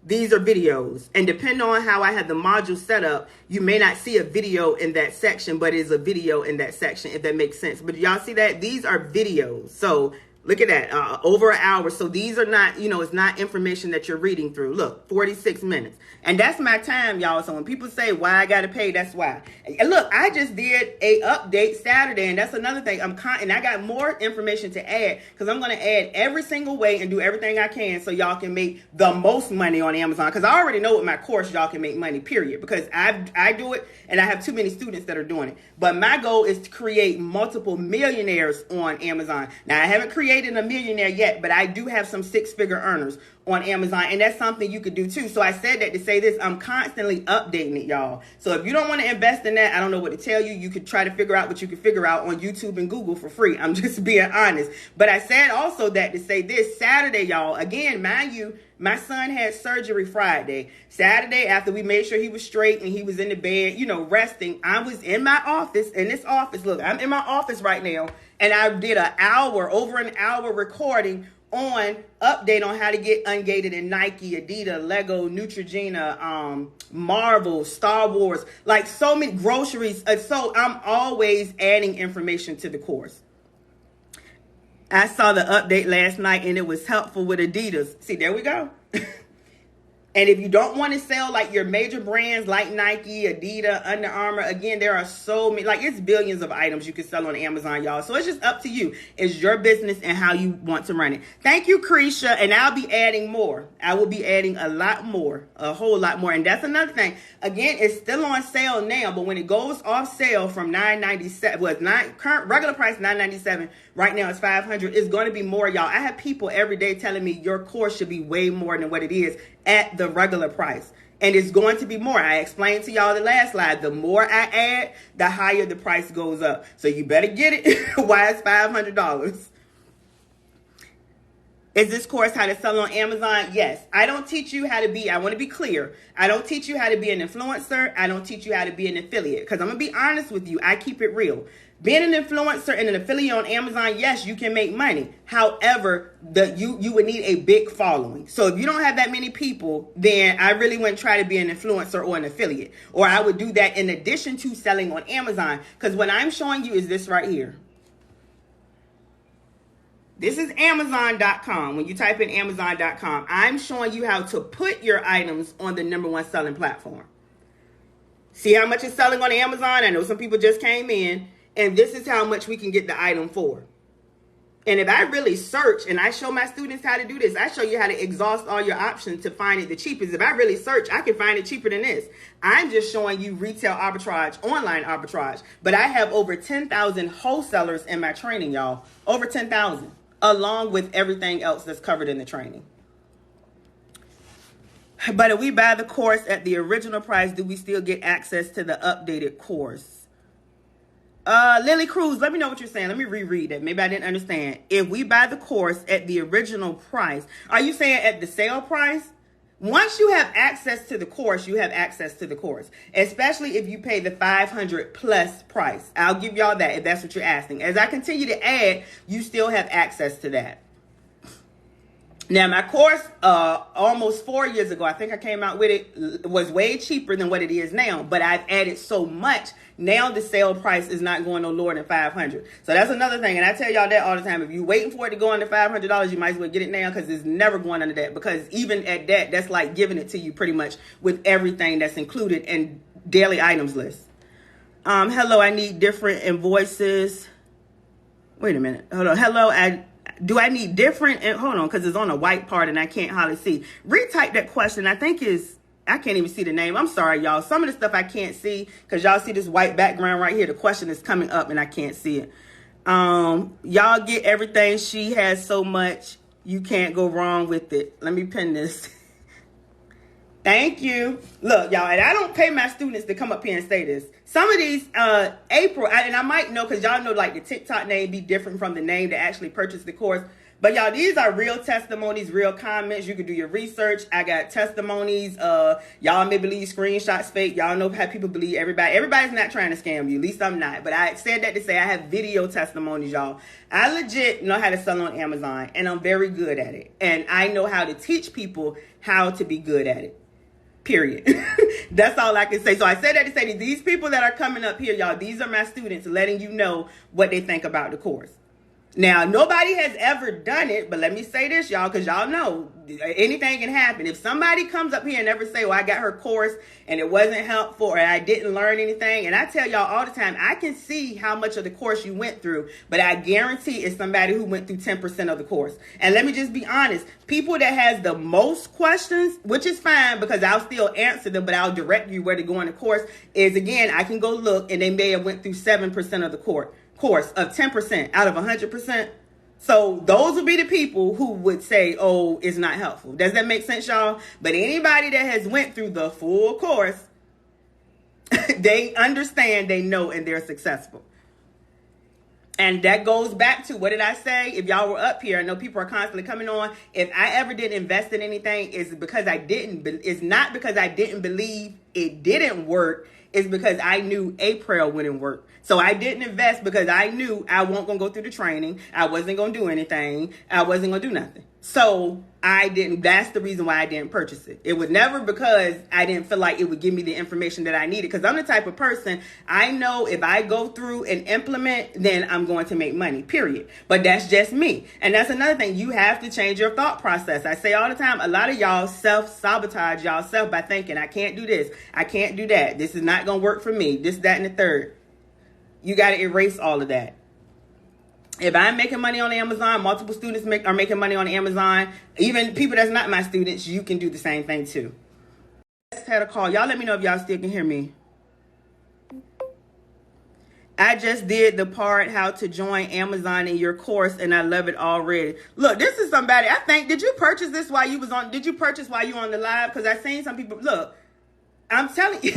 These are videos. And depending on how I have the module set up, you may not see a video in that section, but it's a video in that section, if that makes sense. But y'all see that? These are videos. So look at that, over an hour. So these are not, it's not information that you're reading through. Look, 46 minutes. And that's my time, y'all. So when people say why I got to pay, that's why. And look, I just did a update Saturday, and that's another thing. And I got more information to add, because I'm going to add every single way and do everything I can so y'all can make the most money on Amazon. Because I already know with my course, y'all can make money, period. Because I do it, and I have too many students that are doing it. But my goal is to create multiple millionaires on Amazon. Now, I haven't created a millionaire yet, but I do have some six-figure earners on Amazon, and that's something you could do too. So I said that to say this, I'm constantly updating it, y'all. So if you don't want to invest in that, I don't know what to tell you. You could try to figure out what you can figure out on YouTube and Google for free. I'm just being honest. But I said also that to say this, Saturday, y'all, again, mind you, my son had surgery Friday. Saturday, after we made sure he was straight and he was in the bed, resting, I was in my office, in this office. Look, I'm in my office right now, and I did over an hour recording on update on how to get ungated in Nike, Adidas, Lego, Neutrogena, Marvel, Star Wars, like so many groceries. So I'm always adding information to the course. I saw the update last night and it was helpful with Adidas. See, there we go. And if you don't want to sell like your major brands like Nike, Adidas, Under Armour, again, there are so many, like it's billions of items you can sell on Amazon, y'all. So it's just up to you. It's your business and how you want to run it. Thank you, Creisha. And I'll be adding more. I will be adding a lot more, a whole lot more. And that's another thing. Again, it's still on sale now, but when it goes off sale from $9.97, well, it's current regular price $9.97. Right now it's $500. It's going to be more, y'all. I have people every day telling me your course should be way more than what it is at the regular price. And it's going to be more. I explained to y'all the last slide. The more I add, the higher the price goes up. So you better get it. Why it's $500? Is this course how to sell on Amazon? Yes. I don't teach you how to be, I want to be clear. I don't teach you how to be an influencer. I don't teach you how to be an affiliate. Because I'm going to be honest with you. I keep it real. Being an influencer and an affiliate on Amazon, yes, you can make money. However, you would need a big following. So if you don't have that many people, then I really wouldn't try to be an influencer or an affiliate. Or I would do that in addition to selling on Amazon. Because what I'm showing you is this right here. This is Amazon.com. When you type in Amazon.com, I'm showing you how to put your items on the #1 selling platform. See how much it's selling on Amazon? I know some people just came in. And this is how much we can get the item for. And if I really search, and I show my students how to do this, I show you how to exhaust all your options to find it the cheapest. If I really search, I can find it cheaper than this. I'm just showing you retail arbitrage, online arbitrage. But I have over 10,000 wholesalers in my training, y'all. Over 10,000, along with everything else that's covered in the training. But if we buy the course at the original price, do we still get access to the updated course? Lily Cruz, let me know what you're saying. Let me reread it. Maybe I didn't understand. If we buy the course at the original price, are you saying at the sale price? Once you have access to the course, you have access to the course, especially if you pay the 500 plus price. I'll give y'all that if that's what you're asking. As I continue to add, you still have access to that. Now, my course, almost 4 years ago, I think I came out with it, was way cheaper than what it is now. But I've added so much. Now the sale price is not going no lower than $500. So that's another thing. And I tell y'all that all the time. If you're waiting for it to go under $500, you might as well get it now because it's never going under that. Because even at that, that's like giving it to you pretty much with everything that's included in daily items list. Hello, I need different invoices. Wait a minute. Hold on. Hello, do I need different? Hold on, because it's on a white part and I can't hardly see. Retype that question. I think I can't even see the name. I'm sorry, y'all. Some of the stuff I can't see because y'all see this white background right here. The question is coming up and I can't see it. Y'all get everything. She has so much. You can't go wrong with it. Let me pin this. Thank you. Look, y'all, and I don't pay my students to come up here and say this. Some of these, April, and I might know because y'all know like the TikTok name be different from the name that actually purchased the course. But y'all, these are real testimonies, real comments. You can do your research. I got testimonies. Y'all may believe screenshots fake. Y'all know how people believe everybody. Everybody's not trying to scam you. At least I'm not. But I said that to say I have video testimonies, y'all. I legit know how to sell on Amazon, and I'm very good at it. And I know how to teach people how to be good at it. Period. That's all I can say. So I said that to say that these people that are coming up here, y'all, these are my students letting you know what they think about the course. Now, nobody has ever done it, but let me say this, y'all, because y'all know anything can happen. If somebody comes up here and ever say, well, I got her course and it wasn't helpful or I didn't learn anything, and I tell y'all all the time, I can see how much of the course you went through, but I guarantee it's somebody who went through 10% of the course. And let me just be honest, people that has the most questions, which is fine because I'll still answer them, but I'll direct you where to go in the course, is again, I can go look and they may have went through 7% of the course of 10% out of 100%. So those would be the people who would say, oh, it's not helpful. Does that make sense, y'all? But anybody that has went through the full course, they understand, they know, and they're successful. And that goes back to, what did I say? If y'all were up here, I know people are constantly coming on. If I ever didn't invest in anything, it's because I didn't. It's not because I didn't believe it didn't work. It's because I knew April wouldn't work. So I didn't invest because I knew I wasn't going to go through the training. I wasn't going to do anything. I wasn't going to do nothing. So I didn't. That's the reason why I didn't purchase it. It was never because I didn't feel like it would give me the information that I needed. Because I'm the type of person, I know if I go through and implement, then I'm going to make money, period. But that's just me. And that's another thing. You have to change your thought process. I say all the time, a lot of y'all self-sabotage yourself by thinking, I can't do this. I can't do that. This is not going to work for me. This, that, and the third. You got to erase all of that. If I'm making money on Amazon, multiple students are making money on Amazon. Even people that's not my students, you can do the same thing too. I just had a call. Y'all let me know if y'all still can hear me. I just did the part how to join Amazon in your course and I love it already. Look, this is somebody, I think, did you purchase this while you was on, did you purchase while you were on the live? Because I've seen some people, look, I'm telling you.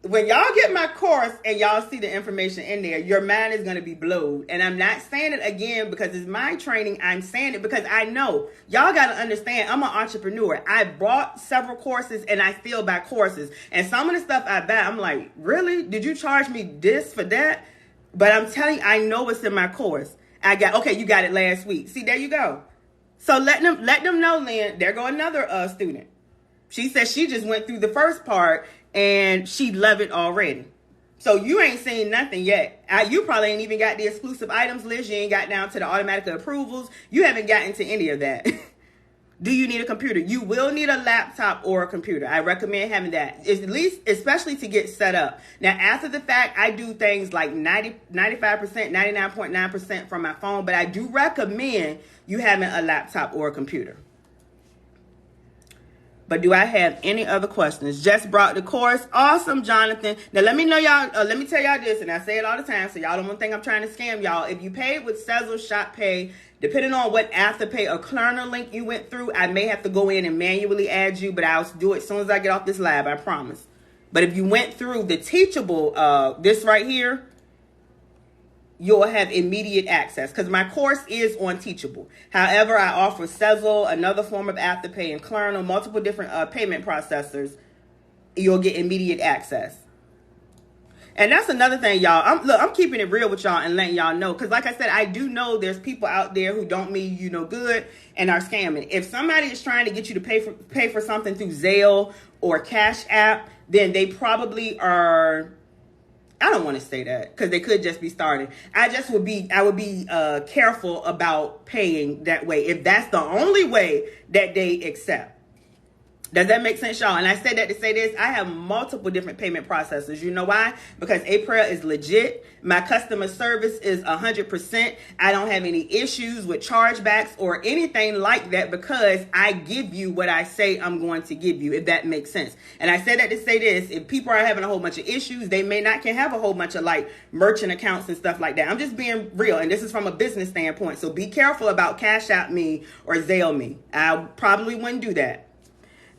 When y'all get my course and y'all see the information in there, your mind is going to be blown. And I'm not saying it again because it's my training. I'm saying it because I know. Y'all got to understand, I'm an entrepreneur. I bought several courses and I still buy courses. And some of the stuff I buy, I'm like, really? Did you charge me this for that? But I'm telling you, I know what's in my course. Okay, you got it last week. See, there you go. So let them know, Lynn. There go another student. She said she just went through the first part and she loved it already. So you ain't seen nothing yet. You probably ain't even got the exclusive items list. You ain't got down to the automatic approvals. You haven't gotten to any of that. Do you need a computer? You will need a laptop or a computer. I recommend having that, at least, especially to get set up. Now, after the fact, I do things like 95%, 99.9% from my phone, but I do recommend you having a laptop or a computer. But do I have any other questions? Just brought the course. Awesome, Jonathan. Now, let me know y'all. Let me tell y'all this, and I say it all the time, so y'all don't want to think I'm trying to scam y'all. If you paid with Sezzle, Shoppay, depending on what Afterpay or Klarna link you went through, I may have to go in and manually add you, but I'll do it as soon as I get off this live, I promise. But if you went through the Teachable, this right here, you'll have immediate access because my course is on Teachable. However, I offer Sezzle, another form of Afterpay, and Klarna, multiple different payment processors. You'll get immediate access. And that's another thing, y'all. I'm keeping it real with y'all and letting y'all know. Because like I said, I do know there's people out there who don't mean you no good and are scamming. If somebody is trying to get you to pay for something through Zelle or Cash App, then they probably are... I don't want to say that because they could just be starting. I would be careful about paying that way if that's the only way that they accept. Does that make sense, y'all? And I said that to say this. I have multiple different payment processors. You know why? Because April is legit. My customer service is 100%. I don't have any issues with chargebacks or anything like that because I give you what I say I'm going to give you, if that makes sense. And I said that to say this. If people are having a whole bunch of issues, they may not can have a whole bunch of like merchant accounts and stuff like that. I'm just being real. And this is from a business standpoint. So be careful about Cash App me or Zelle me. I probably wouldn't do that.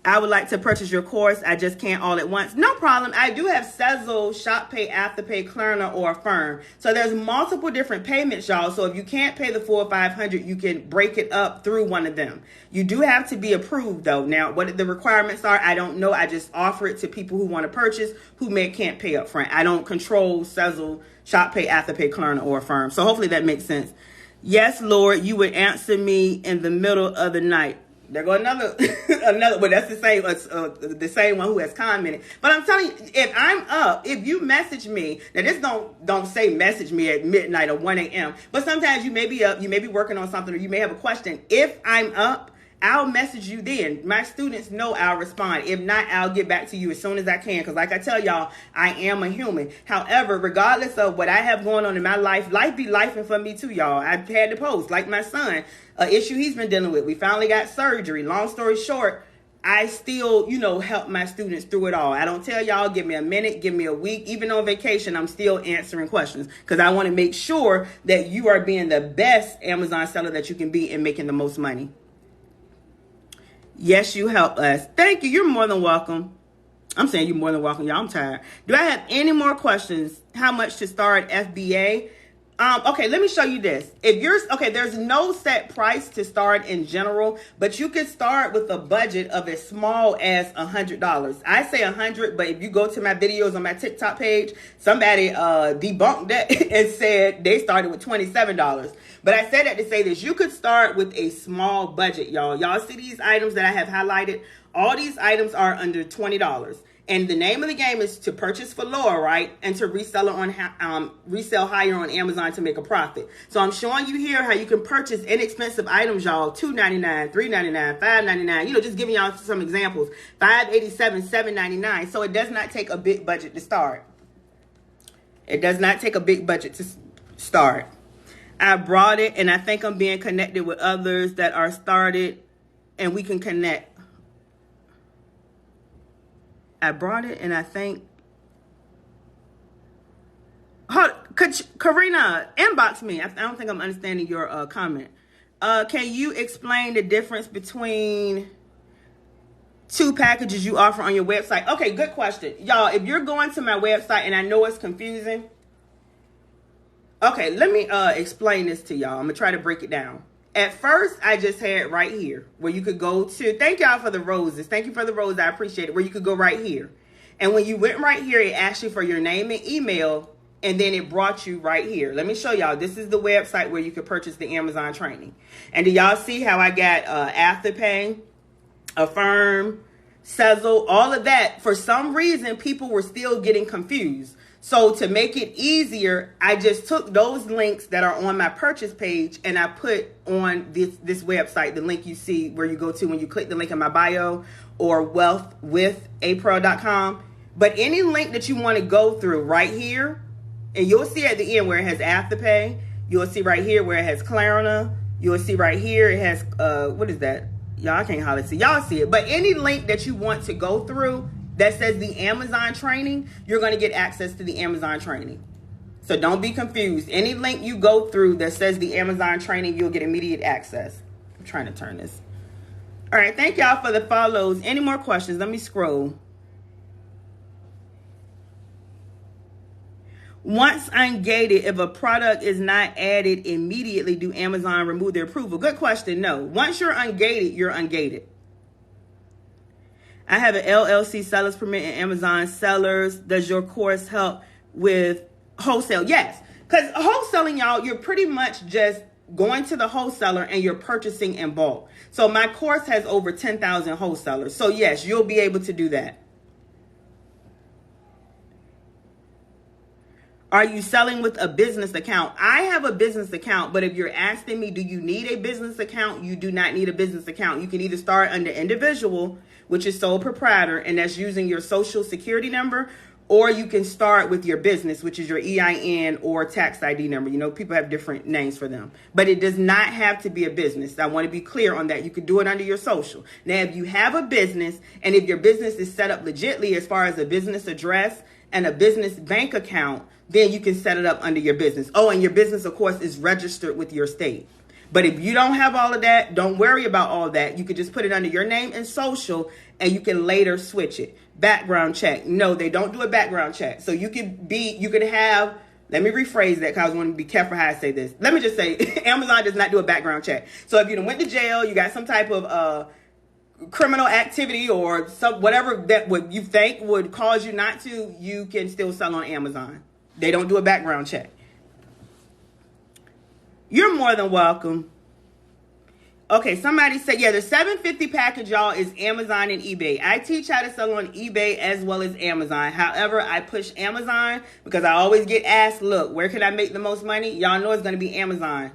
I would like to purchase your course. I just can't all at once. No problem. I do have Sezzle, Shoppay, Afterpay, Klarna, or Affirm. So there's multiple different payments, y'all. So if you can't pay the full $500, you can break it up through one of them. You do have to be approved, though. Now, what the requirements are, I don't know. I just offer it to people who want to purchase who can't pay up front. I don't control Sezzle, Shoppay, Afterpay, Klarna, or Affirm. So hopefully that makes sense. Yes, Lord, you would answer me in the middle of the night. There go another, but that's the same one who has commented. But I'm telling you, if I'm up, if you message me, now this don't say message me at midnight or 1 a.m. But sometimes you may be up, you may be working on something, or you may have a question. If I'm up, I'll message you then. My students know I'll respond. If not, I'll get back to you as soon as I can. Because like I tell y'all, I am a human. However, regardless of what I have going on in my life be lifing for me too, y'all. I've had to post. Like my son, an issue he's been dealing with. We finally got surgery. Long story short, I still, help my students through it all. I don't tell y'all, give me a minute, give me a week. Even on vacation, I'm still answering questions. Because I want to make sure that you are being the best Amazon seller that you can be and making the most money. Yes, you help us. Thank you. You're more than welcome. I'm saying you're more than welcome, y'all. I'm tired. Do I have any more questions? How much to start FBA? Okay, let me show you this. There's no set price to start in general, but you can start with a budget of as small as $100. I say $100, but if you go to my videos on my TikTok page, somebody debunked that and said they started with $27. But I said that to say this. You could start with a small budget, y'all. Y'all see these items that I have highlighted? All these items are under $20. And the name of the game is to purchase for lower, right? And to resell higher on Amazon to make a profit. So I'm showing you here how you can purchase inexpensive items, y'all. $2.99, $3.99, $5.99. Just giving y'all some examples. $5.87, $7.99. So it does not take a big budget to start. It does not take a big budget to start. I brought it, and I think I'm being connected with others that are started, and we can connect. I brought it, and I think... Karina, inbox me. I don't think I'm understanding your comment. Can you explain the difference between two packages you offer on your website? Okay, good question. Y'all, if you're going to my website, and I know it's confusing... Okay, let me explain this to y'all. I'm going to try to break it down. At first, I just had right here where you could go to. Thank y'all for the roses. Thank you for the roses. I appreciate it. Where you could go right here. And when you went right here, it asked you for your name and email. And then it brought you right here. Let me show y'all. This is the website where you could purchase the Amazon training. And do y'all see how I got Afterpay, Affirm, Sezzle, all of that? For some reason, people were still getting confused. So to make it easier, I just took those links that are on my purchase page and I put on this website, the link you see where you go to when you click the link in my bio or wealthwithapro.com. But any link that you want to go through right here, and you'll see at the end where it has Afterpay, you'll see right here where it has Klarna, you'll see right here it has, what is that? Y'all can't hardly see. Y'all see it. But any link that you want to go through, that says the Amazon training, you're going to get access to the Amazon training. So don't be confused. Any link you go through that says the Amazon training, you'll get immediate access. I'm trying to turn this. All right. Thank y'all for the follows. Any more questions? Let me scroll. Once ungated, if a product is not added immediately, do Amazon remove their approval? Good question. No. Once you're ungated, you're ungated. I have an LLC seller's permit and Amazon sellers. Does your course help with wholesale? Yes. Because wholesaling, y'all, you're pretty much just going to the wholesaler and you're purchasing in bulk. So my course has over 10,000 wholesalers. So yes, you'll be able to do that. Are you selling with a business account? I have a business account, but if you're asking me, do you need a business account? You do not need a business account. You can either start under individual, which is sole proprietor, and that's using your social security number, or you can start with your business, which is your EIN or tax ID number. You know, people have different names for them, but it does not have to be a business. I want to be clear on that. You could do it under your social. Now, if you have a business and if your business is set up legitly as far as a business address and a business bank account, then you can set it up under your business. Oh, and your business, of course, is registered with your state. But if you don't have all of that, don't worry about all that. You could just put it under your name and social, and you can later switch it. Background check. No, they don't do a background check. So you could have, let me rephrase that because I want to be careful how I say this. Let me just say, Amazon does not do a background check. So if you went to jail, you got some type of criminal activity or whatever that you think would cause you not to, you can still sell on Amazon. They don't do a background check. You're more than welcome. Okay, somebody said, yeah, the $750 package, y'all, is Amazon and eBay. I teach how to sell on eBay as well as Amazon. However, I push Amazon because I always get asked, look, where can I make the most money? Y'all know it's going to be Amazon.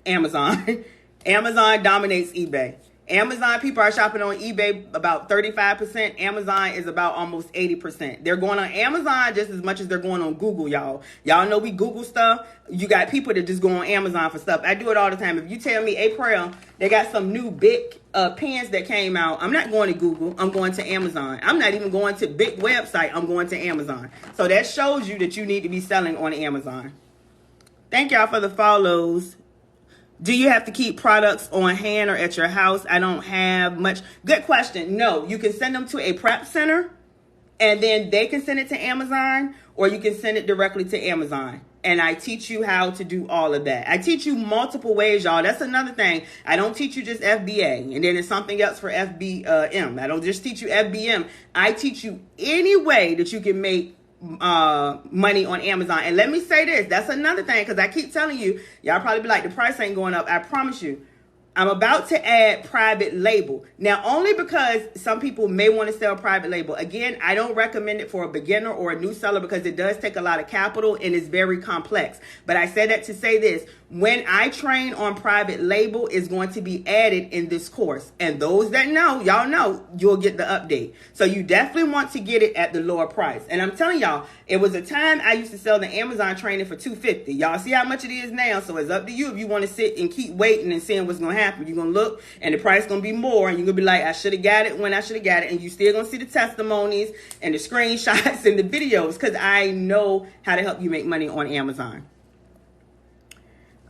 Amazon dominates eBay. Amazon people are shopping on eBay about 35%. Amazon is about almost 80%. They're going on Amazon just as much as they're going on Google, y'all. Y'all know we Google stuff. You got people that just go on Amazon for stuff. I do it all the time. If you tell me, April, they got some new big pens that came out, I'm not going to Google. I'm going to Amazon. I'm not even going to big website. I'm going to Amazon. So that shows you that you need to be selling on Amazon. Thank y'all for the follows. Do you have to keep products on hand or at your house? I don't have much. Good question. No, you can send them to a prep center and then they can send it to Amazon, or you can send it directly to Amazon. And I teach you how to do all of that. I teach you multiple ways, y'all. That's another thing. I don't teach you just FBA and then it's something else for FBM. I don't just teach you FBM. I teach you any way that you can make money on Amazon. And let me say this, that's another thing, because I keep telling you, y'all probably be like, the price ain't going up. I promise you, I'm about to add private label. Now, only because some people may want to sell private label. Again, I don't recommend it for a beginner or a new seller because it does take a lot of capital and it's very complex. But I say that to say this, when I train on private label is going to be added in this course. And those that know, y'all know, you'll get the update. So you definitely want to get it at the lower price. And I'm telling y'all, it was a time I used to sell the Amazon training for $250. Y'all see how much it is now. So it's up to you if you want to sit and keep waiting and seeing what's going to happen. You're going to look and the price going to be more. And you're going to be like, I should have got it when I should have got it. And you still going to see the testimonies and the screenshots and the videos because I know how to help you make money on Amazon.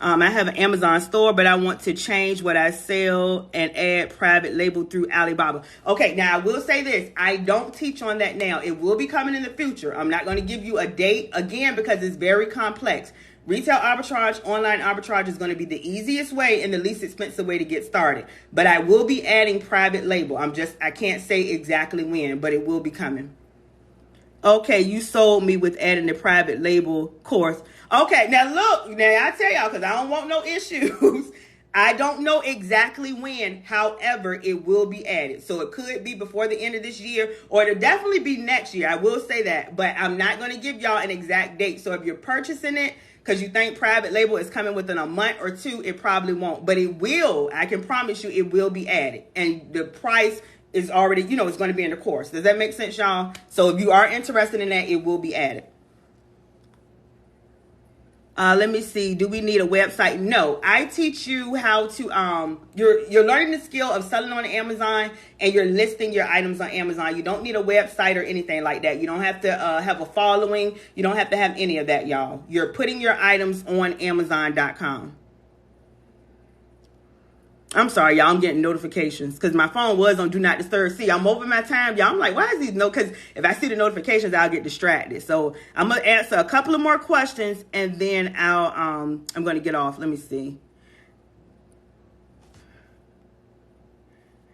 I have an Amazon store, but I want to change what I sell and add private label through Alibaba. Okay, now I will say this. I don't teach on that now. It will be coming in the future. I'm not going to give you a date, again, because it's very complex. Retail arbitrage, online arbitrage is going to be the easiest way and the least expensive way to get started. But I will be adding private label. I can't say exactly when, but it will be coming. Okay, you sold me with adding the private label course. Okay, now look, now I tell y'all, because I don't want no issues. I don't know exactly when, however, it will be added. So it could be before the end of this year, or it'll definitely be next year. I will say that, but I'm not going to give y'all an exact date. So if you're purchasing it because you think private label is coming within a month or two, it probably won't. But it will. I can promise you it will be added. And the price is already, it's going to be in the course. Does that make sense, y'all? So if you are interested in that, it will be added. Let me see. Do we need a website? No. I teach you how to, you're learning the skill of selling on Amazon and you're listing your items on Amazon. You don't need a website or anything like that. You don't have to have a following. You don't have to have any of that, y'all. You're putting your items on Amazon.com. I'm sorry, y'all. I'm getting notifications because my phone was on Do Not Disturb. See, I'm over my time, y'all. I'm like, why is these no? Because if I see the notifications, I'll get distracted. So I'm gonna answer a couple of more questions and then I'm gonna get off. Let me see.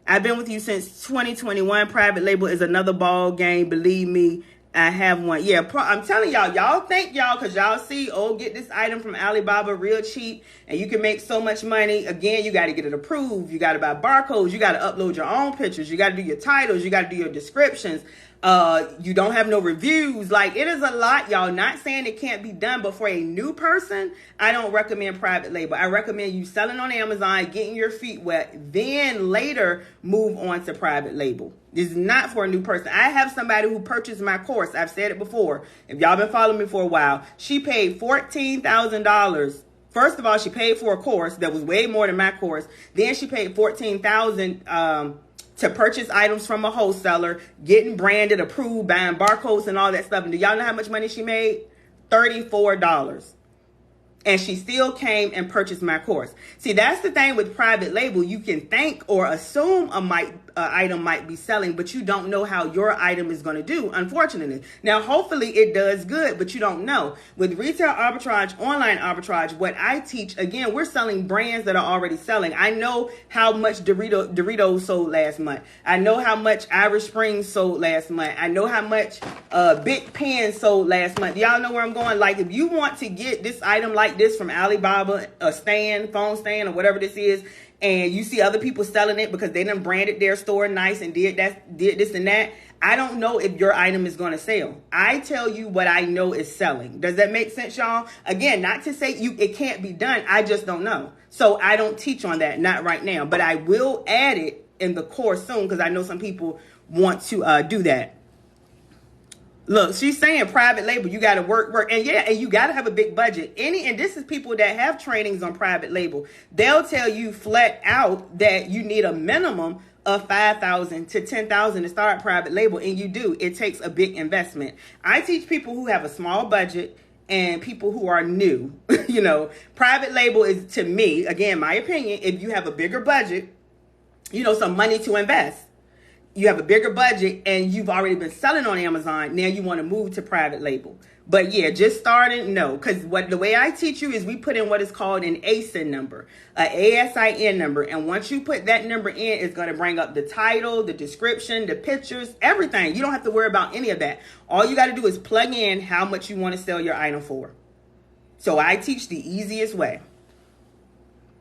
I've been with you since 2021. Private label is another ball game. Believe me, I have one. Yeah, I'm telling y'all thank y'all because y'all see, oh, get this item from Alibaba real cheap and you can make so much money. Again, you got to get it approved. You got to buy barcodes. You got to upload your own pictures. You got to do your titles. You got to do your descriptions. You don't have no reviews. Like, it is a lot, y'all. Not saying it can't be done, but for a new person, I don't recommend private label. I recommend you selling on Amazon, getting your feet wet, then later move on to private label. This is not for a new person. I have somebody who purchased my course. I've said it before. If y'all been following me for a while, she paid $14,000. First of all, she paid for a course that was way more than my course. Then she paid $14,000 to purchase items from a wholesaler, getting branded, approved, buying barcodes and all that stuff. And do y'all know how much money she made? $34. And she still came and purchased my course. See, that's the thing with private label. You can think or assume item might be selling, but you don't know how your item is going to do, unfortunately. Now, hopefully it does good, but you don't know. With retail arbitrage, online arbitrage, what I teach, again, we're selling brands that are already selling. I know how much Doritos sold last month. I know how much Irish Springs sold last month. I know how much Big Pen sold last month. Y'all know where I'm going. Like, if you want to get this item like this from Alibaba, a stand, phone stand, or whatever this is, and you see other people selling it because they done branded their store nice and did this and that, I don't know if your item is going to sell. I tell you what I know is selling. Does that make sense, y'all? Again, not to say it can't be done. I just don't know. So I don't teach on that, not right now. But I will add it in the course soon because I know some people want to do that. Look, she's saying private label, you got to work. And yeah, and you got to have a big budget. And this is people that have trainings on private label. They'll tell you flat out that you need a minimum of $5,000 to $10,000 to start private label. And you do. It takes a big investment. I teach people who have a small budget and people who are new. Private label is, to me, again, my opinion, if you have a bigger budget, some money to invest. You have a bigger budget and you've already been selling on Amazon. Now you want to move to private label. But yeah, just starting, no. Because the way I teach you is we put in what is called an ASIN number, an ASIN number. And once you put that number in, it's going to bring up the title, the description, the pictures, everything. You don't have to worry about any of that. All you got to do is plug in how much you want to sell your item for. So I teach the easiest way.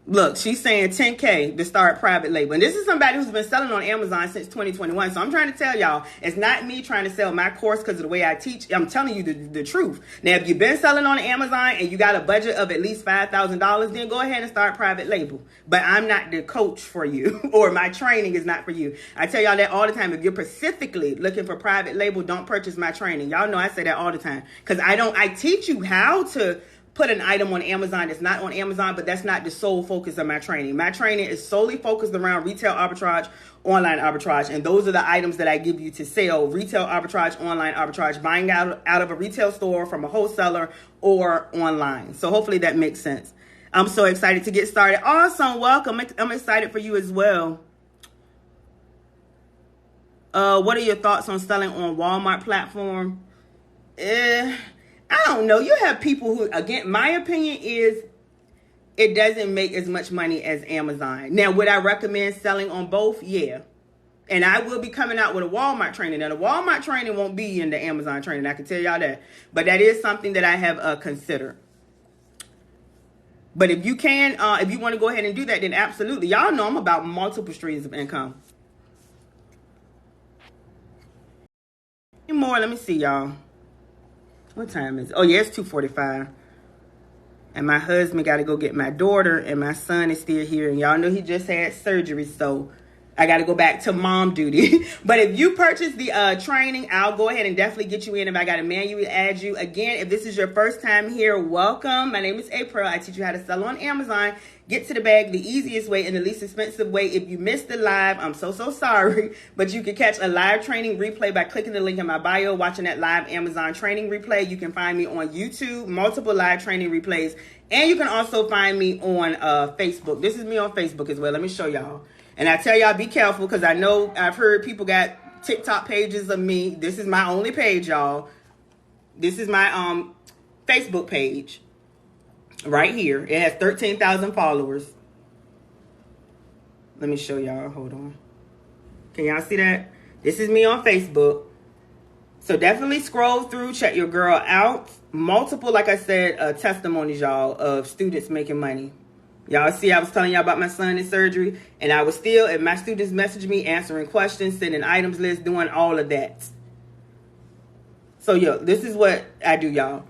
Look, she's saying $10K to start private label. And this is somebody who's been selling on Amazon since 2021. So I'm trying to tell y'all, it's not me trying to sell my course because of the way I teach. I'm telling you the truth. Now, if you've been selling on Amazon and you got a budget of at least $5,000, then go ahead and start private label. But I'm not the coach for you or my training is not for you. I tell y'all that all the time. If you're specifically looking for private label, don't purchase my training. Y'all know I say that all the time because I teach you how to put an item on Amazon that's not on Amazon, but that's not the sole focus of my training. My training is solely focused around retail arbitrage, online arbitrage, and those are the items that I give you to sell: retail arbitrage, online arbitrage, buying out of a retail store from a wholesaler or online. So hopefully that makes sense. I'm so excited to get started. Awesome, welcome. I'm excited for you as well. What are your thoughts on selling on Walmart platform? I don't know. You have people who, again, my opinion is it doesn't make as much money as Amazon. Now, would I recommend selling on both? Yeah. And I will be coming out with a Walmart training. Now, the Walmart training won't be in the Amazon training. I can tell y'all that. But that is something that I have considered. But if you can, if you want to go ahead and do that, then absolutely. Y'all know I'm about multiple streams of income. Any more? Let me see, y'all. What time is it? Oh, yeah, it's 2:45. And my husband got to go get my daughter, and my son is still here. And y'all know he just had surgery, so I got to go back to mom duty. But if you purchase the training, I'll go ahead and definitely get you in. If I got to manually add you. Again, if this is your first time here, welcome. My name is April. I teach you how to sell on Amazon. Get to the bag the easiest way and the least expensive way. If you missed the live, I'm so sorry. But you can catch a live training replay by clicking the link in my bio, watching that live Amazon training replay. You can find me on YouTube, multiple live training replays, And you can also find me on Facebook. This is me on Facebook as well. Let me show y'all. And I tell y'all, be careful, because I know I've heard people got TikTok pages of me. This is my only page, y'all. This is my Facebook page right here. It has 13,000 followers. Let me show y'all. Hold on. Can y'all see that? This is me on Facebook. So definitely scroll through, check your girl out. Multiple, like I said, testimonies, y'all, of students making money. Y'all see, I was telling y'all about my son in surgery, and I was still, and my students messaged me, answering questions, sending items lists, doing all of that. So, yo, this is what I do, y'all.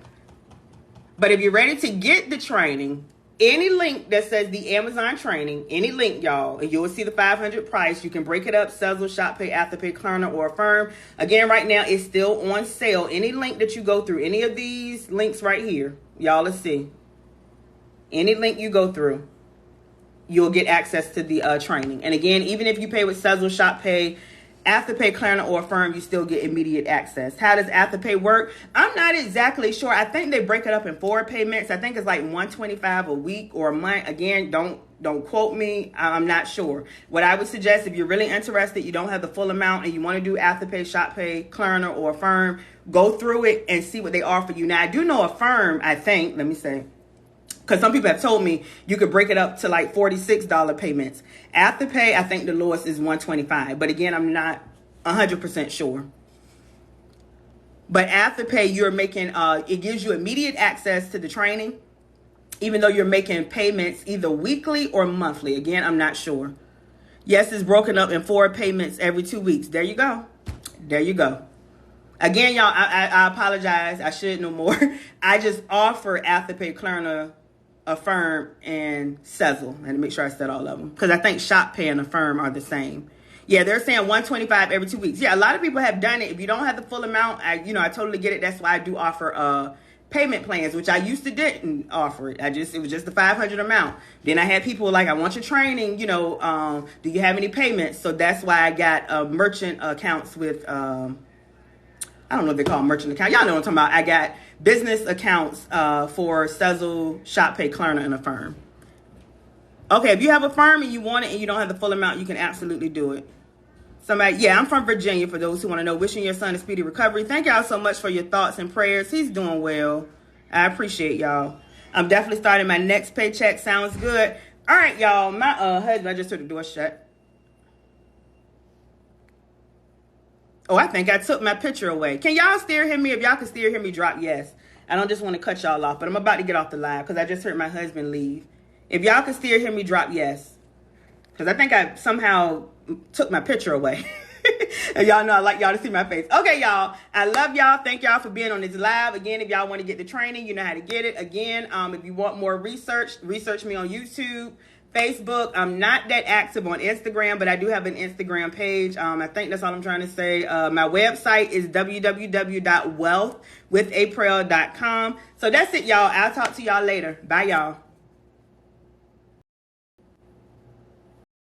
But if you're ready to get the training, any link that says the Amazon training, any link, y'all, and you will see the $500 price. You can break it up, Sezzle, Shoppay, Afterpay, Klarna, or Affirm. Again, right now, it's still on sale. Any link that you go through, any of these links right here, y'all, let's see. Any link you go through, you'll get access to the training. And again, even if you pay with Sezzle, Shoppay, Afterpay, Klarna, or Affirm, you still get immediate access. How does Afterpay work? I'm not exactly sure. I think they break it up in 4 payments. I think it's like $125 a week or a month. Again, don't quote me. I'm not sure. What I would suggest, if you're really interested, you don't have the full amount, and you want to do Afterpay, Shoppay, Klarna, or Affirm, go through it and see what they offer you. Now, I do know Affirm, I think, let me say, because some people have told me you could break it up to like $46 payments. Afterpay, I think the lowest is $125. But again, I'm not 100% sure. But Afterpay, you're making, it gives you immediate access to the training, even though you're making payments either weekly or monthly. Again, I'm not sure. Yes, it's broken up in 4 payments every 2 weeks. There you go. There you go. Again, y'all, I apologize. I should know more. I just offer Afterpay, Klarna, Affirm, and Sezzle. And to make sure I said all of them, because I think Shoppay and Affirm are the same. Yeah, they're saying $125 every 2 weeks. Yeah, a lot of people have done it. If you don't have the full amount, I totally get it. That's why I do offer payment plans, which I used to didn't offer it. It was just the $500 amount. Then I had people like, I want your training. Do you have any payments? So that's why I got merchant accounts with I don't know if they call them merchant account. Y'all know what I'm talking about. I got business accounts for Sezzle, Shoppay, Klarna, and Affirm. Okay, if you have Affirm and you want it and you don't have the full amount, you can absolutely do it. Somebody, yeah, I'm from Virginia, for those who want to know. Wishing your son a speedy recovery. Thank y'all so much for your thoughts and prayers. He's doing well. I appreciate y'all. I'm definitely starting my next paycheck. Sounds good. All right, y'all. My husband, I just heard the door shut. Oh, I think I took my picture away. Can y'all still hear me? If y'all can still hear me, drop yes. I don't just want to cut y'all off, but I'm about to get off the live because I just heard my husband leave. If y'all can still hear me, drop yes. Because I think I somehow took my picture away. And y'all know I like y'all to see my face. Okay, y'all. I love y'all. Thank y'all for being on this live. Again, if y'all want to get the training, you know how to get it. Again, if you want more research me on YouTube, Facebook. I'm not that active on Instagram, but I do have an Instagram page. I think that's all I'm trying to say. My website is www.wealthwithapril.com. So that's it, y'all. I'll talk to y'all later. Bye, y'all.